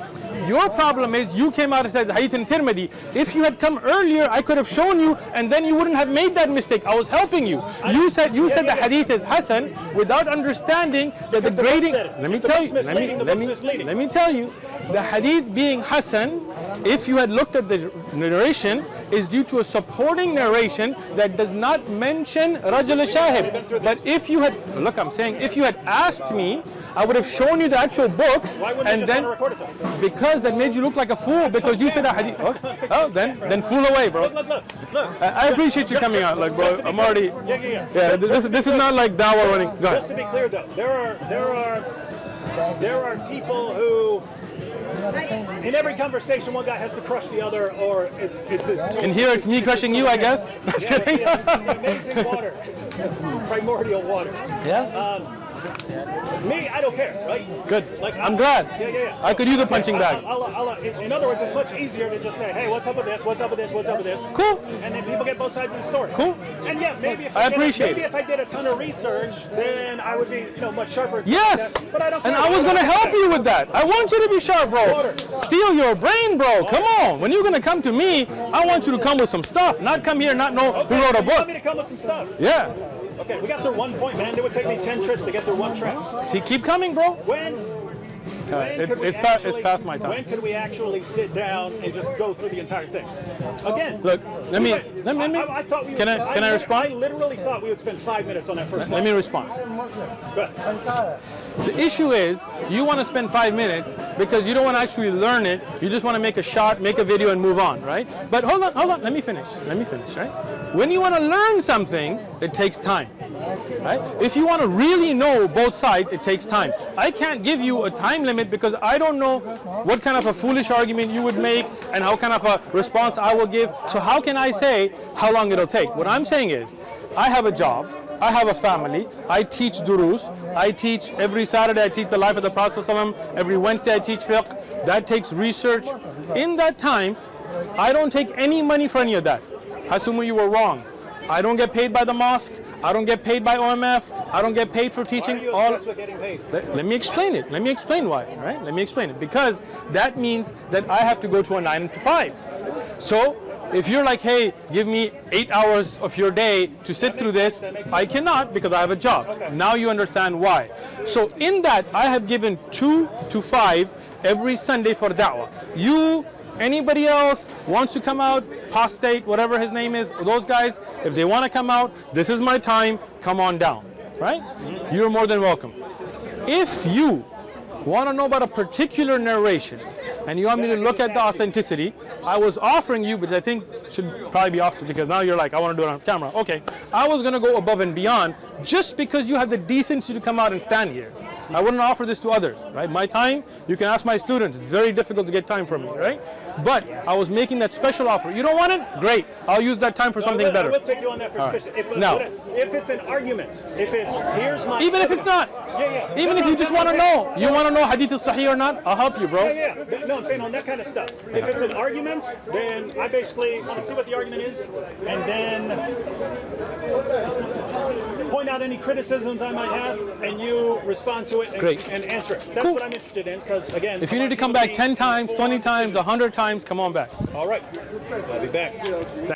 Your problem is you came out and said Hadith in Tirmidhi. If you had come earlier, I could have shown you, and then you wouldn't have made that mistake. I was helping you. You said the Hadith is Hasan without understanding that the Because the grading. book said it. Let me The tell book's you. misleading, the book's misleading. Let me tell you, the Hadith being Hasan, if you had looked at the narration, is due to a supporting narration that does not mention Rajul Shahid. But if you had, look, I'm saying, if you had asked me, I would have shown you the actual books, Why wouldn't and you just then want to record it though? because that made you look like a fool because you said a hadith. Oh, then fool away, bro. Look. I appreciate you coming out, like, bro. Just to be I'm clear. already. Yeah. Yeah, this is not like dawah running. Go Just ahead. to be clear though, there are people who. In every conversation, one guy has to crush the other, or it's this. And here it's me crushing you, I guess. The amazing water, primordial water. Yeah. Me, I don't care, right? Good. Like I'm glad. Yeah. I could use a punching bag. In other words, it's much easier to just say, "Hey, what's up with this? What's up with this? What's up with this?" Cool. And then people get both sides of the story. Cool. And yeah, maybe if I did appreciate maybe it. if I did a ton of research, then I would be, much sharper. Yes. But I don't care. And I was gonna help you with that. I want you to be sharp, bro. Water. Steal your brain, bro. Come on. When you're gonna come to me, I want you to come with some stuff, not come here and not know who wrote so a you want book. me to come with some stuff? Yeah. Okay, we got through 1 point, man. It would take me 10 trips to get through one track. See, keep coming, bro. When It's could we past my time. When could we actually sit down and just go through the entire thing? Again. Look, let me. I thought we Can would, I respond? I literally thought we would spend 5 minutes on that first Let me respond. Good. The issue is you want to spend 5 minutes because you don't want to actually learn it. You just want to make a shot, make a video, and move on, right? But hold on. Let me finish, right? When you want to learn something, it takes time, right? If you want to really know both sides, it takes time. I can't give you a time limit because I don't know what kind of a foolish argument you would make and how kind of a response I will give. So how can I say how long it'll take? What I'm saying is, I have a job. I have a family. I teach durus. I teach every Saturday. I teach the life of the Prophet ﷺ. Every Wednesday I teach fiqh. That takes research. In that time, I don't take any money for any of that. Hasumu, you were wrong. I don't get paid by the mosque. I don't get paid by OMF. I don't get paid for teaching. Why are you all. obsessed with getting paid? Let me explain it. Let me explain why. Right? Let me explain it. Because that means that I have to go to a 9 to 5. So if you're like, hey, give me 8 hours of your day to sit through this, I cannot because I have a job. Okay. Now you understand why. So in that, I have given 2 to 5 every Sunday for da'wah. Anybody else wants to come out, Postate, whatever his name is, those guys, if they want to come out, this is my time, come on down, right? You're more than welcome. If you want to know about a particular narration, and you want me to look at the authenticity, I was offering you, which I think should probably be off because now you're like, I want to do it on camera. Okay, I was going to go above and beyond just because you had the decency to come out and stand here. I wouldn't offer this to others, right? My time, you can ask my students. It's very difficult to get time from me, right? But I was making that special offer. You don't want it? Great. I'll use that time for something better. I will take you on that for special. If it's an argument, if it's, here's my... Even if it's not. Yeah. Even if you just want to know. You want to know hadith is sahih or not? I'll help you, bro. Yeah. No, I'm saying on that kind of stuff. If it's an argument, then I basically want to see what the argument is, and then point out any criticisms I might have, and you respond to it and answer it. That's what I'm interested in, because again... If you need to come back 10 times, 20 times, 100 times, come on back. All right. I'll be back.